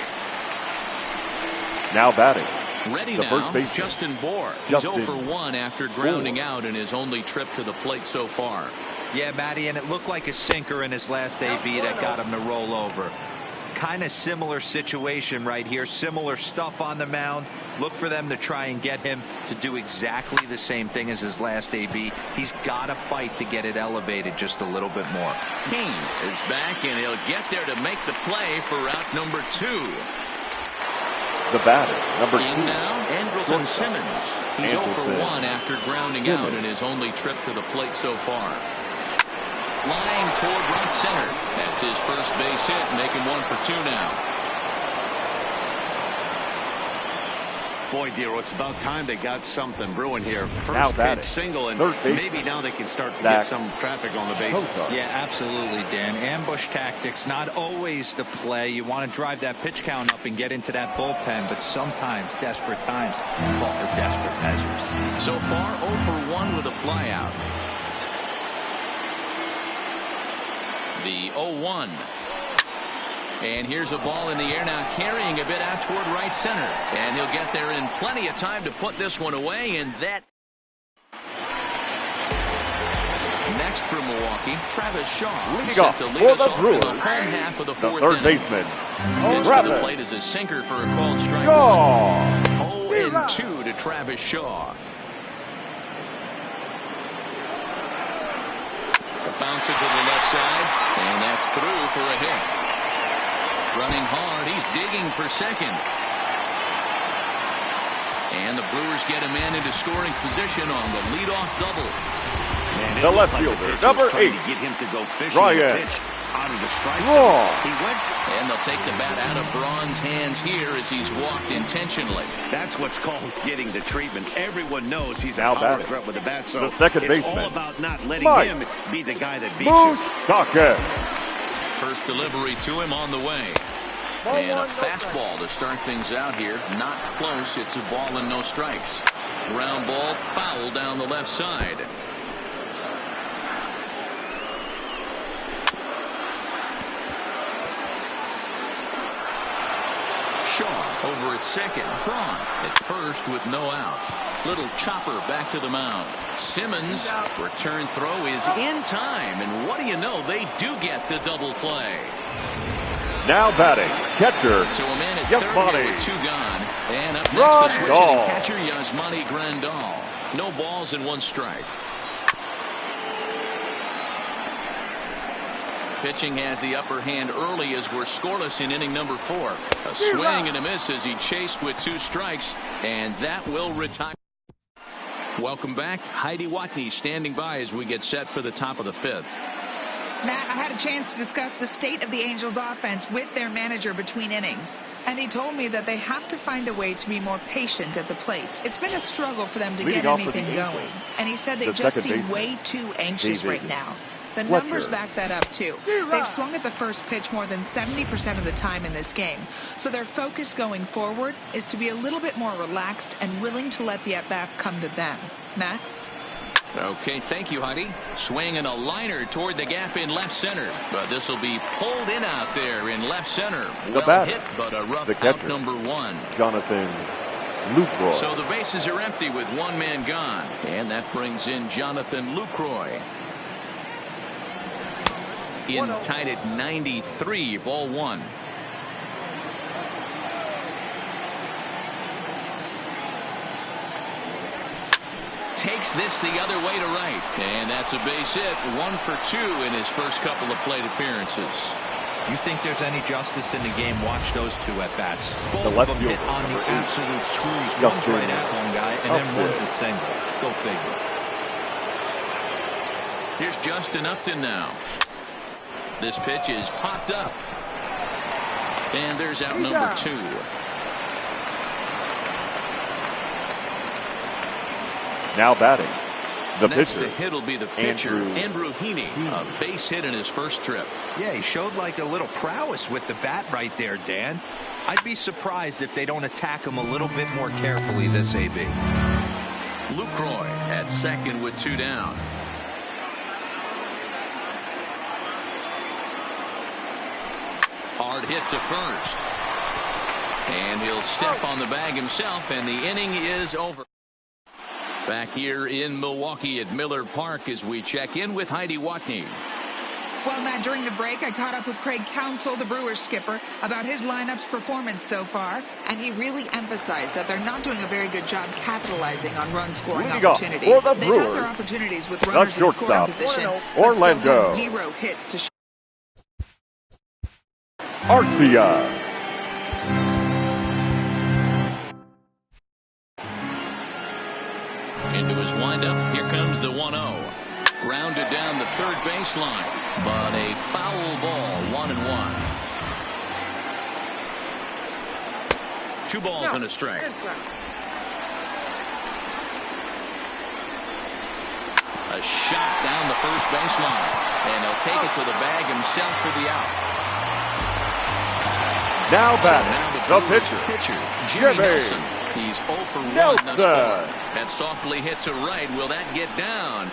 Speaker 2: Now batting.
Speaker 1: Ready now, Justin Bohr. He's 0 for 1 after grounding out in his only trip to the plate so far.
Speaker 4: Yeah, Matty, and it looked like a sinker in his last AB that got him to roll over. Kind of similar situation right here. Similar stuff on the mound. Look for them to try and get him to do exactly the same thing as his last AB. He's got to fight to get it elevated just a little bit more.
Speaker 1: Cain is back, and he'll get there to make the play for route number 2.
Speaker 2: The batter, number 2.
Speaker 1: Now, Andrelton Simmons. He's 0 for 1 after grounding out in his only trip to the plate so far. Line toward right center. That's his first base hit, making 1 for 2 now.
Speaker 3: Boy, Dero, it's about time they got something brewing here. First pitch single, and maybe now they can start to get some traffic on the bases.
Speaker 4: Yeah, absolutely, Dan. Ambush tactics, not always the play. You want to drive that pitch count up and get into that bullpen, but sometimes desperate times call for desperate measures.
Speaker 1: So far, 0 for 1 with a flyout. The 0-1. And here's a ball in the air now, carrying a bit out toward right center. And he'll get there in plenty of time to put this one away. And that. Next for Milwaukee, Travis Shaw.
Speaker 2: Leading off
Speaker 1: to lead
Speaker 2: for
Speaker 1: us
Speaker 2: the
Speaker 1: off
Speaker 2: Brewers.
Speaker 1: in the home half of the 4th
Speaker 2: third
Speaker 1: inning.
Speaker 2: baseman.
Speaker 1: Pitch to the plate is a sinker for a called strike.
Speaker 2: Shaw.
Speaker 1: 0-2 to Travis Shaw. Bounces to the left side, and that's through for a hit. Running hard, he's digging for second. And the Brewers get a man into scoring position on the leadoff double.
Speaker 3: Man,
Speaker 2: the left fielder, number 8.
Speaker 3: To get him to go fishing the pitch out of the strike zone. He went.
Speaker 1: And they'll take the bat out of Braun's hands here as he's walked intentionally.
Speaker 3: That's what's called getting the treatment. Everyone knows he's a power threat with the bat, so
Speaker 2: the second
Speaker 3: it's
Speaker 2: baseman.
Speaker 3: all about not letting him be the guy that beats you.
Speaker 1: First delivery to him on the way. And a fastball to start things out here. Not close. It's a ball and no strikes. Ground ball, foul down the left side. Shaw over at second. Braun at first with no outs. Little chopper back to the mound. Simmons, return throw is in time. And what do you know? They do get the double play.
Speaker 2: Now batting, catcher,
Speaker 1: So a man at
Speaker 2: Yasmani.
Speaker 1: third with 2 gone. And up next, the switch hitting catcher, Yasmani Grandal. No balls and 1 strike. Pitching has the upper hand early as we're scoreless in inning number 4. A swing and a miss as he chased with 2 strikes, and that will retire. Welcome back. Heidi Watney standing by as we get set for the top of the 5th.
Speaker 5: Matt, I had a chance to discuss the state of the Angels offense with their manager between innings. And he told me that they have to find a way to be more patient at the plate. It's been a struggle for them to get anything going. And he said they just seem way too anxious right now. The numbers back that up, too. They've swung at the first pitch more than 70% of the time in this game. So their focus going forward is to be a little bit more relaxed and willing to let the at-bats come to them. Matt?
Speaker 1: Okay, thank you, Heidi. Swing and a liner toward the gap in left center. But this will be pulled in out there in left center. Well hit, but a rough out number 1.
Speaker 2: Jonathan Lucroy.
Speaker 1: So the bases are empty with 1 man gone. And that brings in Jonathan Lucroy. In tied at 93, ball 1. Takes this the other way to right. And that's a base hit. 1 for 2 in his first couple of plate appearances.
Speaker 4: You think there's any justice in the game? Watch those 2 at-bats. Both
Speaker 2: The
Speaker 4: of
Speaker 2: left
Speaker 4: them hit on the absolute screws. One's right at home guy, and then one's a single. Go figure.
Speaker 1: Here's Justin Upton now. This pitch is popped up. And there's out number 2.
Speaker 2: Now batting, the
Speaker 1: Next
Speaker 2: pitcher.
Speaker 1: to hit will be the pitcher, Andrew Heaney. A base hit in his first trip.
Speaker 4: Yeah, he showed like a little prowess with the bat right there, Dan. I'd be surprised if they don't attack him a little bit more carefully this AB.
Speaker 1: Lucroy at second with 2 down. Hard hit to first. And he'll step on the bag himself, and the inning is over. Back here in Milwaukee at Miller Park as we check in with Heidi Watney.
Speaker 5: Well, Matt, during the break, I caught up with Craig Counsell, the Brewers skipper, about his lineup's performance so far, and he really emphasized that they're not doing a very good job capitalizing on run-scoring opportunities. They've had their opportunities with runners in scoring position, but still have 0 hits to show.
Speaker 2: Arcia.
Speaker 1: Into his windup, here comes the 1-0. Grounded down the third baseline, but a foul ball, 1-1. 2 balls and a strike. A shot down the first baseline, and he'll take it to the bag himself for the out.
Speaker 2: Now batting,
Speaker 1: so
Speaker 2: the
Speaker 1: pitcher, Jimmy Nelson. He's 0 for 1 thus far. That softly hit to right. Will that get down?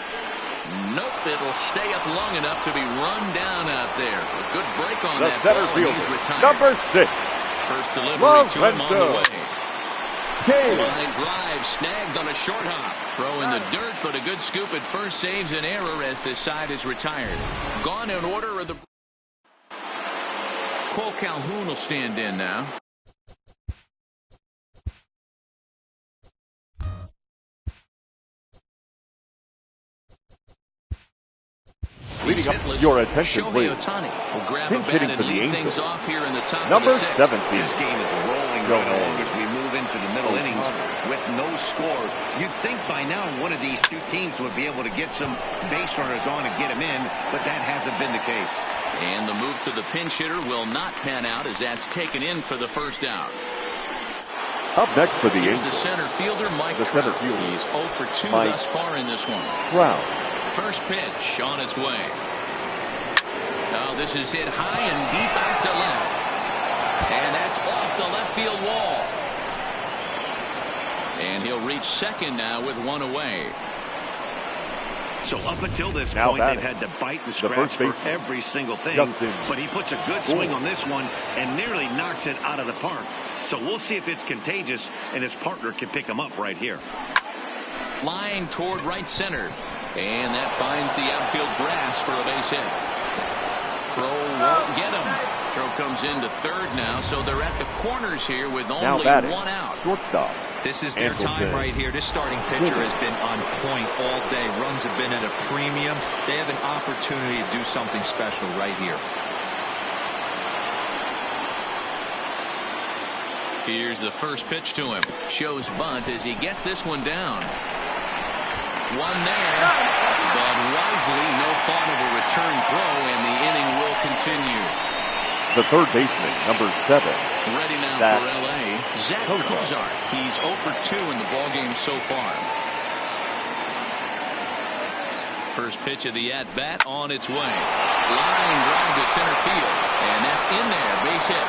Speaker 1: Nope. It'll stay up long enough to be run down out there. A good break on
Speaker 2: the
Speaker 1: that
Speaker 2: center
Speaker 1: ball,
Speaker 2: fielder,
Speaker 1: and he's retired.
Speaker 2: number 6.
Speaker 1: First delivery to him on the way.
Speaker 2: Kane.
Speaker 1: Line drive snagged on a short hop. Throw in the dirt, but a good scoop at first saves an error as this side is retired. Gone in order of the... Cole Calhoun will stand in now.
Speaker 2: Leading up your attention, please.
Speaker 1: Ohtani will grab a
Speaker 2: Pinch
Speaker 1: bat
Speaker 2: hitting
Speaker 1: and
Speaker 2: for the
Speaker 1: lead
Speaker 2: Angels.
Speaker 1: things off here in the top
Speaker 2: Number
Speaker 1: of the 6th.
Speaker 2: 17.
Speaker 3: This game is rolling right along as we move into the middle innings with no score. You'd think by now one of these 2 teams would be able to get some base runners on and get them in, but that hasn't been the case.
Speaker 1: And the move to the pinch hitter will not pan out as that's taken in for the first out.
Speaker 2: Up next for the
Speaker 1: Here's
Speaker 2: Angels.
Speaker 1: the center fielder, Mike
Speaker 2: The
Speaker 1: Trout.
Speaker 2: center fielder,
Speaker 1: He's 0 for 2
Speaker 2: Mike
Speaker 1: thus far in this one.
Speaker 2: Trout.
Speaker 1: First pitch on its way. A now. This is hit high and deep out to left. And that's off the left field wall. And he'll reach second now with one away.
Speaker 3: So up until this point, they've had to bite and scratch for every single thing. But he puts a good swing on this one and nearly knocks it out of the park. So we'll see if it's contagious and his partner can pick him up right here.
Speaker 1: Flying toward right center. And that finds the outfield grass for a base hit. Throw won't get him. Throw comes into third now, so they're at the corners here with only one out.
Speaker 2: Shortstop.
Speaker 4: This is their time right here. This starting pitcher has been on point all day. Runs have been at a premium. They have an opportunity to do something special right here.
Speaker 1: Here's the first pitch to him. Shows bunt as he gets this one down. One there, but wisely, no thought of a return throw, and the inning will continue.
Speaker 2: The third baseman, number 7.
Speaker 1: Ready now for L.A., Zach Kozar. He's 0 for 2 in the ballgame so far. First pitch of the at-bat on its way. Line drive to center field, and that's in there, base hit.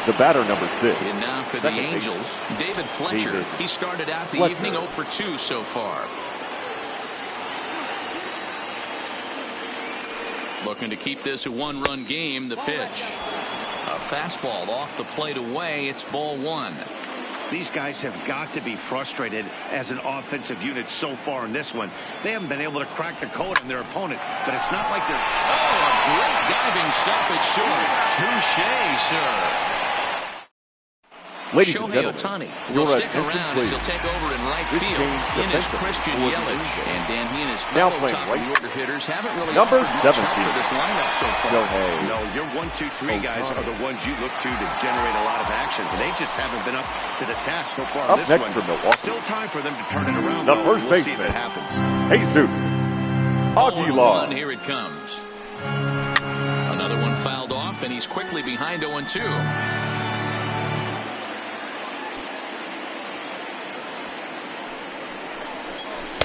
Speaker 2: The batter, number 6.
Speaker 1: And now for the Angels, David Fletcher. He started out the evening 0 for 2 so far. Looking to keep this a one-run game. The pitch. A fastball off the plate away. It's ball 1.
Speaker 3: These guys have got to be frustrated as an offensive unit so far in this one. They haven't been able to crack the code on their opponent, but it's not like they're...
Speaker 1: Oh, a great diving stoppage short. Touche, sir.
Speaker 2: Ladies
Speaker 1: Shohei
Speaker 2: and
Speaker 1: Ohtani
Speaker 2: gentlemen,
Speaker 1: will stick around as he'll take over in right field. In is Christian Yelich, and Dan he and his fellow top-of-the-order hitters haven't really
Speaker 2: number
Speaker 1: offered
Speaker 2: 17
Speaker 1: much help for this lineup so far.
Speaker 3: No, your 1, 2, 3 guys are the ones you look to generate a lot of action, but they just haven't been up to the task so far in this one. Still time for them to turn it around.
Speaker 2: The first
Speaker 3: baseman. We'll see if it happens.
Speaker 2: Jesus Aguilar.
Speaker 1: Here it comes. Another one fouled off, and he's quickly behind 0-2.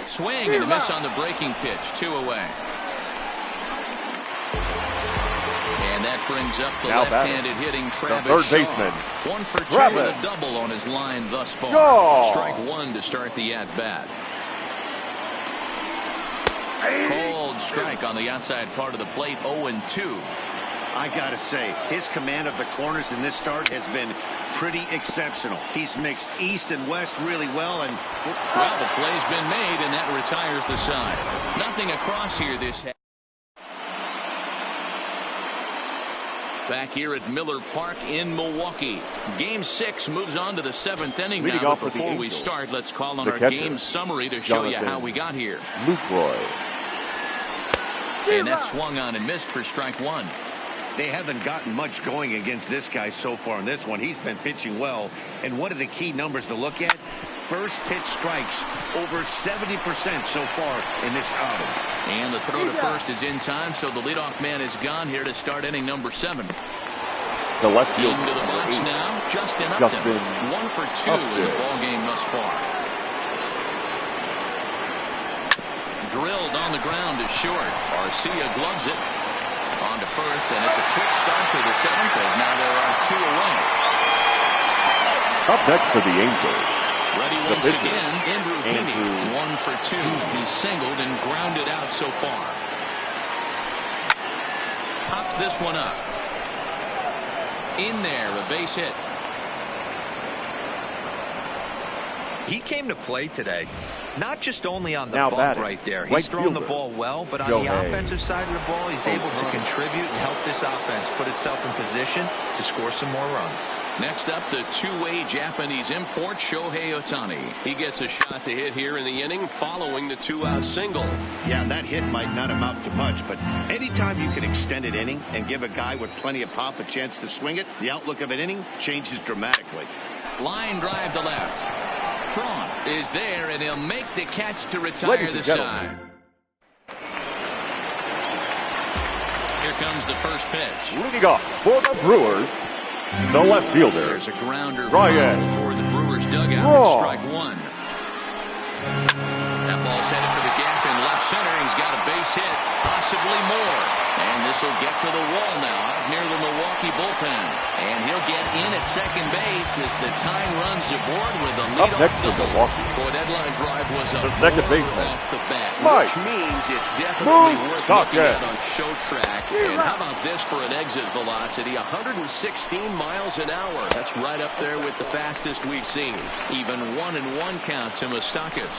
Speaker 1: Swing and a miss on the breaking pitch. 2 away. And that brings up the left-handed hitting Travis
Speaker 2: third
Speaker 1: Shaw.
Speaker 2: baseman.
Speaker 1: 1 for 2 with a double on his line thus far. Strike 1 to start the at-bat. Cold strike on the outside part of the plate. 0-2.
Speaker 3: I gotta say, his command of the corners in this start has been pretty exceptional. He's mixed east and west really well, and
Speaker 1: well, the play's been made, and that retires the side. Nothing across here this half. Back here at Miller Park in Milwaukee. Game 6 moves on to the 7th inning now. But before we start, let's call on our game summary to show you how we got here.
Speaker 2: Luke Roy.
Speaker 1: And that swung on and missed for strike 1.
Speaker 3: They haven't gotten much going against this guy so far in this one. He's been pitching well. And what are the key numbers to look at? First pitch strikes, over 70% so far in this outing.
Speaker 1: And the throw to first is in time, so the leadoff man is gone here to start inning number 7.
Speaker 2: The left field
Speaker 1: into the box now, Justin Upton. 1 for 2 in the ballgame thus far. Drilled on the ground is short. Arcia gloves it. On to first, and it's a quick start to the 7th, as now there are 2 away.
Speaker 2: Up next for the Angels.
Speaker 1: Ready once again, Andrew Heaney. 1 for 2. He's singled and grounded out so far. Pops this one up. In there, a base hit.
Speaker 4: He came to play today, not just only on the bump right there. He's thrown the ball well, but on the offensive side of the ball, he's able to contribute and help this offense put itself in position to score some more runs.
Speaker 1: Next up, the two-way Japanese import, Shohei Ohtani. He gets a shot to hit here in the inning following the 2-out single.
Speaker 3: Yeah, that hit might not amount to much, but anytime you can extend an inning and give a guy with plenty of pop a chance to swing it, the outlook of an inning changes dramatically.
Speaker 1: Line drive to left. Braun is there, and he'll make the catch to retire the side. Here comes the first pitch.
Speaker 2: Leading off for the Brewers, the left fielder.
Speaker 1: There's a grounder
Speaker 2: Ryan
Speaker 1: toward the Brewers dugout. Strike 1. base hit, possibly more. And this will get to the wall now out near the Milwaukee bullpen. And he'll get in at second base as the tying runs aboard with a leadoff
Speaker 2: Up next for
Speaker 1: double.
Speaker 2: Milwaukee.
Speaker 1: Boy, that line drive was a
Speaker 2: The second
Speaker 1: blow
Speaker 2: baseman,
Speaker 1: off the bat,
Speaker 2: Mike.
Speaker 1: which means it's definitely worth looking
Speaker 2: Tucker.
Speaker 1: at on show track. And how about this for an exit velocity? 116 miles an hour. That's right up there with the fastest we've seen. Even 1-1 count to Moustakas.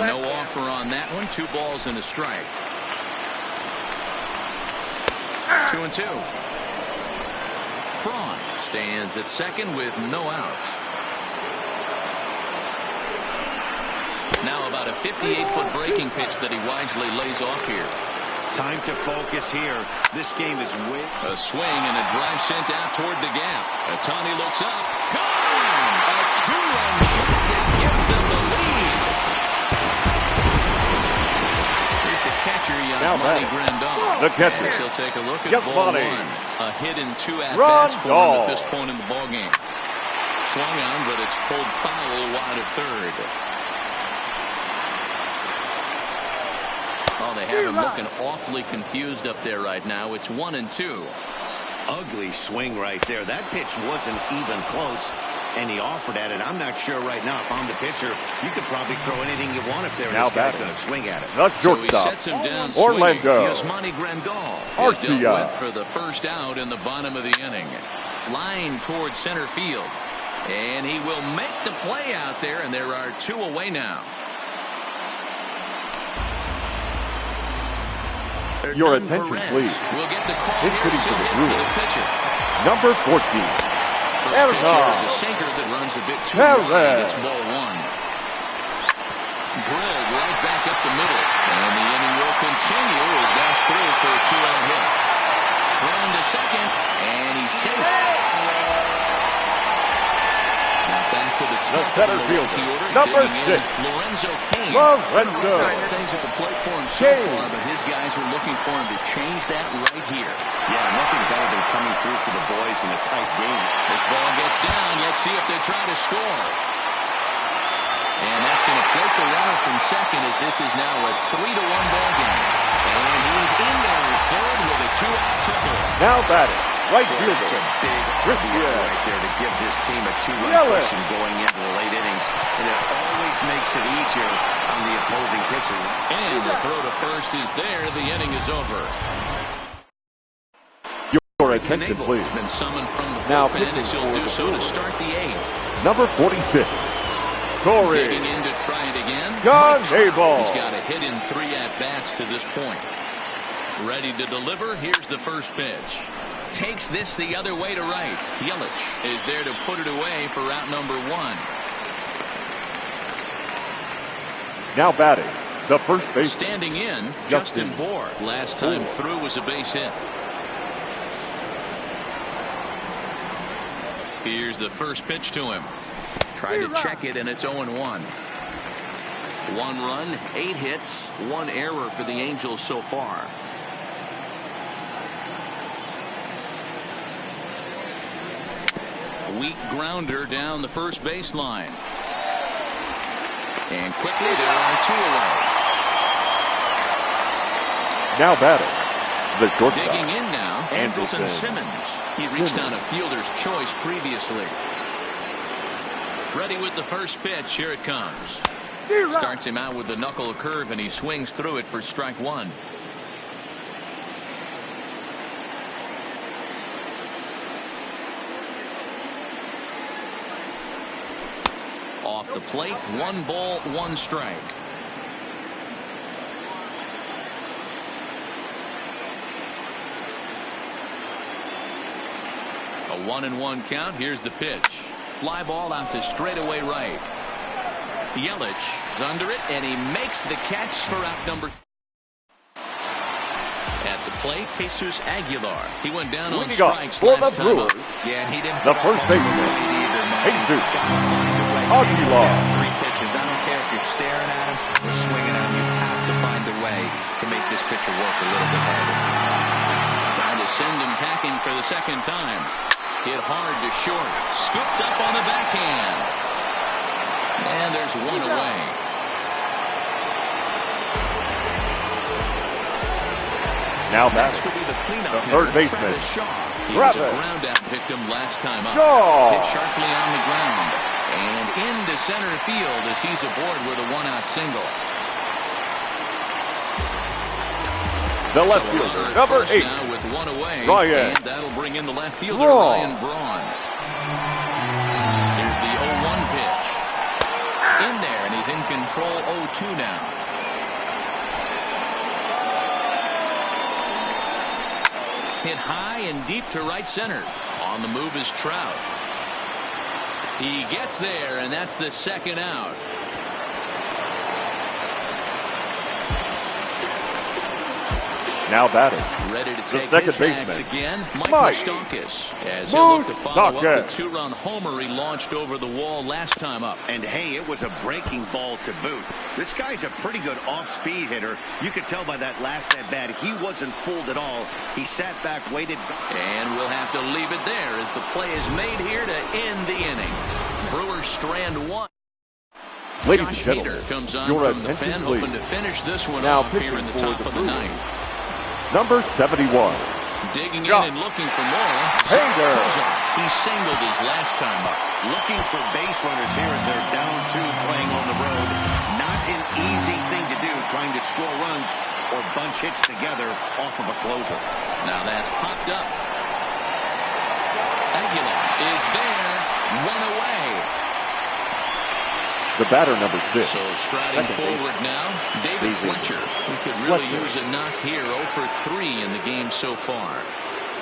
Speaker 1: No offer on that one. 2 balls and a strike. 2-2. Braun stands at second with no outs. Now about a 58-foot breaking pitch that he wisely lays off here.
Speaker 3: Time to focus here. This game is way.
Speaker 1: A swing and a drive sent out toward the gap. Ohtani looks up. Gone! A 2-run shot that gives them the lead. Here's the catcher, Yasmani Grandal.
Speaker 2: The catcher.
Speaker 1: He'll take a look at
Speaker 2: Yasmani.
Speaker 1: ball 1. A hit in 2 at-bats for him at this point in the ballgame. Swung on, but it's pulled foul wide of third. Oh, they have him looking awfully confused up there right now. It's 1-2.
Speaker 3: Ugly swing right there. That pitch wasn't even close, and he offered at it. I'm not sure right now if I'm the pitcher. You could probably throw anything you want up there, and this guy's going to swing at it.
Speaker 2: Not
Speaker 1: So he
Speaker 2: shortstop.
Speaker 1: sets him down
Speaker 2: Orlando.
Speaker 1: Yasmani Grandal is
Speaker 2: Arcia.
Speaker 1: dealt with for the first out in the bottom of the inning. Line towards center field. And he will make the play out there, and there are 2 away now.
Speaker 2: Your attention, please.
Speaker 1: We'll get the call
Speaker 2: Hit
Speaker 1: here.
Speaker 2: hitting
Speaker 1: So
Speaker 2: for the
Speaker 1: hit
Speaker 2: Brewers.
Speaker 1: for the pitcher.
Speaker 2: Number 14.
Speaker 1: First pitch here is a sinker that runs a bit too wide. It's ball 1. Drilled right back up the middle. And the inning will continue as dash through for a 2-out hit. Thrown to second, and he's safe. Now back to the top
Speaker 2: center
Speaker 1: of the
Speaker 2: fielder,
Speaker 1: order.
Speaker 2: number
Speaker 1: Digging in,
Speaker 2: 6.
Speaker 1: Lorenzo Cain.
Speaker 2: Lorenzo.
Speaker 1: Things at the plate for him so
Speaker 2: Cain.
Speaker 1: far, but his guys are looking for him to change that right here.
Speaker 3: Yeah, nothing better than coming through for the boys in a tight game.
Speaker 1: This ball gets down. Let's see if they try to score. And that's going to float the runner from second as this is now a 3-1 ball game. And he's in there at third with a 2-out triple.
Speaker 2: Now batting. Right
Speaker 3: That's
Speaker 2: fielder.
Speaker 3: a big deal right there to give this team a 2-run
Speaker 2: Yelich.
Speaker 3: cushion going into the late innings. And it always makes it easier on the opposing pitcher.
Speaker 1: And the throw to first is there. The inning is over.
Speaker 2: Your attention, please.
Speaker 1: Has been summoned from the
Speaker 2: Now
Speaker 1: bullpen
Speaker 2: pitching
Speaker 1: as he'll
Speaker 2: for
Speaker 1: do
Speaker 2: the
Speaker 1: so to
Speaker 2: Brewers.
Speaker 1: start the 8th.
Speaker 2: Number 46. Corey.
Speaker 1: Digging in to try it again.
Speaker 2: John
Speaker 1: Mike Trout.
Speaker 2: Dayball.
Speaker 1: He's got a hit in 3 at-bats to this point. Ready to deliver. Here's the first pitch. Takes this the other way to right. Yelich is there to put it away for route number 1.
Speaker 2: Now batting. The first base.
Speaker 1: Standing in, Justin Bohr. Last time through was a base hit. Here's the first pitch to him. Try to check it, and it's 0-1. 1 run, 8 hits, 1 error for the Angels so far. Weak grounder down the first baseline. And quickly there are 2 away.
Speaker 2: Now batting. The shortstop.
Speaker 1: Digging in now, Andrelton
Speaker 2: Andrelton
Speaker 1: Simmons. He reached on a fielder's choice previously. Ready with the first pitch. Here it comes. Starts him out with the knuckle curve, and he swings through it for strike 1. Off the plate, 1 ball, 1 strike. A 1-1 count. Here's the pitch. Fly ball out to straightaway right. Yelich is under it, and he makes the catch for out number. At the plate, Jesus Aguilar. He went down on strikes
Speaker 2: for
Speaker 1: last
Speaker 2: the
Speaker 1: time
Speaker 2: Brewers.
Speaker 1: up.
Speaker 4: Yeah, he didn't.
Speaker 2: The first baseman. Jesus Aguilar.
Speaker 4: 3 pitches. I don't care if you're staring at him or swinging at him. You have to find a way to make this pitcher work a little bit harder.
Speaker 1: Trying to send him packing for the second time. Hit hard to short. Scooped up on the backhand. And there's 1 away.
Speaker 2: Now that's
Speaker 1: to be the cleanup
Speaker 2: the third
Speaker 1: hitter,
Speaker 2: baseman.
Speaker 1: Travis Shaw. He was a
Speaker 2: Travis.
Speaker 1: ground out victim last time up.
Speaker 2: Shaw.
Speaker 1: Hit sharply on the ground and into center field as he's aboard with a one-out single.
Speaker 2: The left fielder, number 8.
Speaker 1: Now with one away,
Speaker 2: Ryan.
Speaker 1: and that'll bring in the left fielder,
Speaker 2: Braun.
Speaker 1: Ryan Braun. Here's the 0-1 pitch. In there, and he's in control 0-2 now. Hit high and deep to right center. On the move is Trout. He gets there, and that's the second out.
Speaker 2: Now batting.
Speaker 1: Ready to
Speaker 2: The
Speaker 1: take
Speaker 2: second
Speaker 1: his hacks
Speaker 2: baseman,
Speaker 1: again, Mike
Speaker 2: Mike
Speaker 1: Moustakas. As he'll look to follow up the
Speaker 2: Moustakas.
Speaker 1: two-run homer he launched over the wall last time up.
Speaker 3: And hey, it was a breaking ball to boot. This guy's a pretty good off-speed hitter. You could tell by that last at-bat he wasn't fooled at all. He sat back, waited.
Speaker 1: And we'll have to leave it there as the play is made here to end the inning. Brewers strand one.
Speaker 2: Ladies
Speaker 1: Josh
Speaker 2: and gentlemen,
Speaker 1: Hader comes on
Speaker 2: your
Speaker 1: from the
Speaker 2: attention
Speaker 1: pen,
Speaker 2: please.
Speaker 1: hoping to finish this one
Speaker 2: Now
Speaker 1: off here in the
Speaker 2: pitching
Speaker 1: top
Speaker 2: for
Speaker 1: of
Speaker 2: the
Speaker 1: the
Speaker 2: Brewers.
Speaker 1: ninth.
Speaker 2: Number 71.
Speaker 1: Digging
Speaker 2: Josh
Speaker 1: in and looking for more.
Speaker 2: Hader.
Speaker 1: He singled his last time up.
Speaker 3: Looking for base runners here as they're down 2 playing on the road. Not an easy thing to do, trying to score runs or bunch hits together off of a closer.
Speaker 1: Now that's popped up. Aguilar is there. One away.
Speaker 2: The batter, number 6.
Speaker 1: So striding
Speaker 2: Second
Speaker 1: forward
Speaker 2: baseman.
Speaker 1: now, David
Speaker 2: Easy.
Speaker 1: Fletcher. He could really
Speaker 2: Fletcher.
Speaker 1: use a knock here. 0 for 3 in the game so far.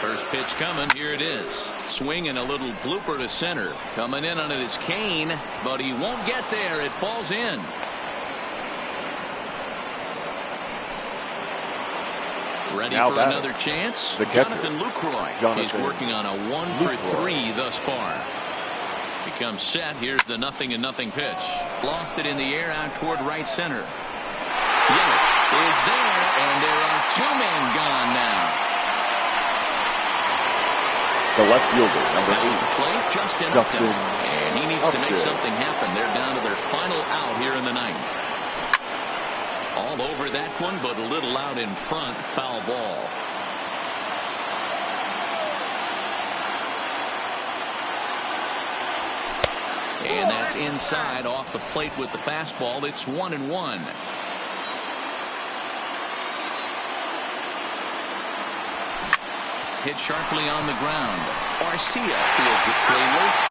Speaker 1: First pitch coming. Here it is. Swing and a little blooper to center. Coming in on it is Kane, but he won't get there. It falls in. Ready
Speaker 2: Now
Speaker 1: for
Speaker 2: batting.
Speaker 1: another chance.
Speaker 2: The catcher.
Speaker 1: Jonathan Lucroy. He's
Speaker 2: Jonathan
Speaker 1: working on a 1 for
Speaker 2: Lucroy.
Speaker 1: 3 thus far. Becomes set. Here's the 0-0 pitch. Lofted in the air out toward right center. Yelich is there, and there are 2 men gone now.
Speaker 2: The left fielder, number
Speaker 1: At the
Speaker 2: 8.
Speaker 1: plate, Justin
Speaker 2: Justin
Speaker 1: Upton. And he needs to make
Speaker 2: Upton.
Speaker 1: something happen. They're down to their final out here in the ninth. All over that one, but a little out in front. Foul ball. And that's inside off the plate with the fastball. It's 1-1. Hit sharply on the ground. Arcia fields it cleanly.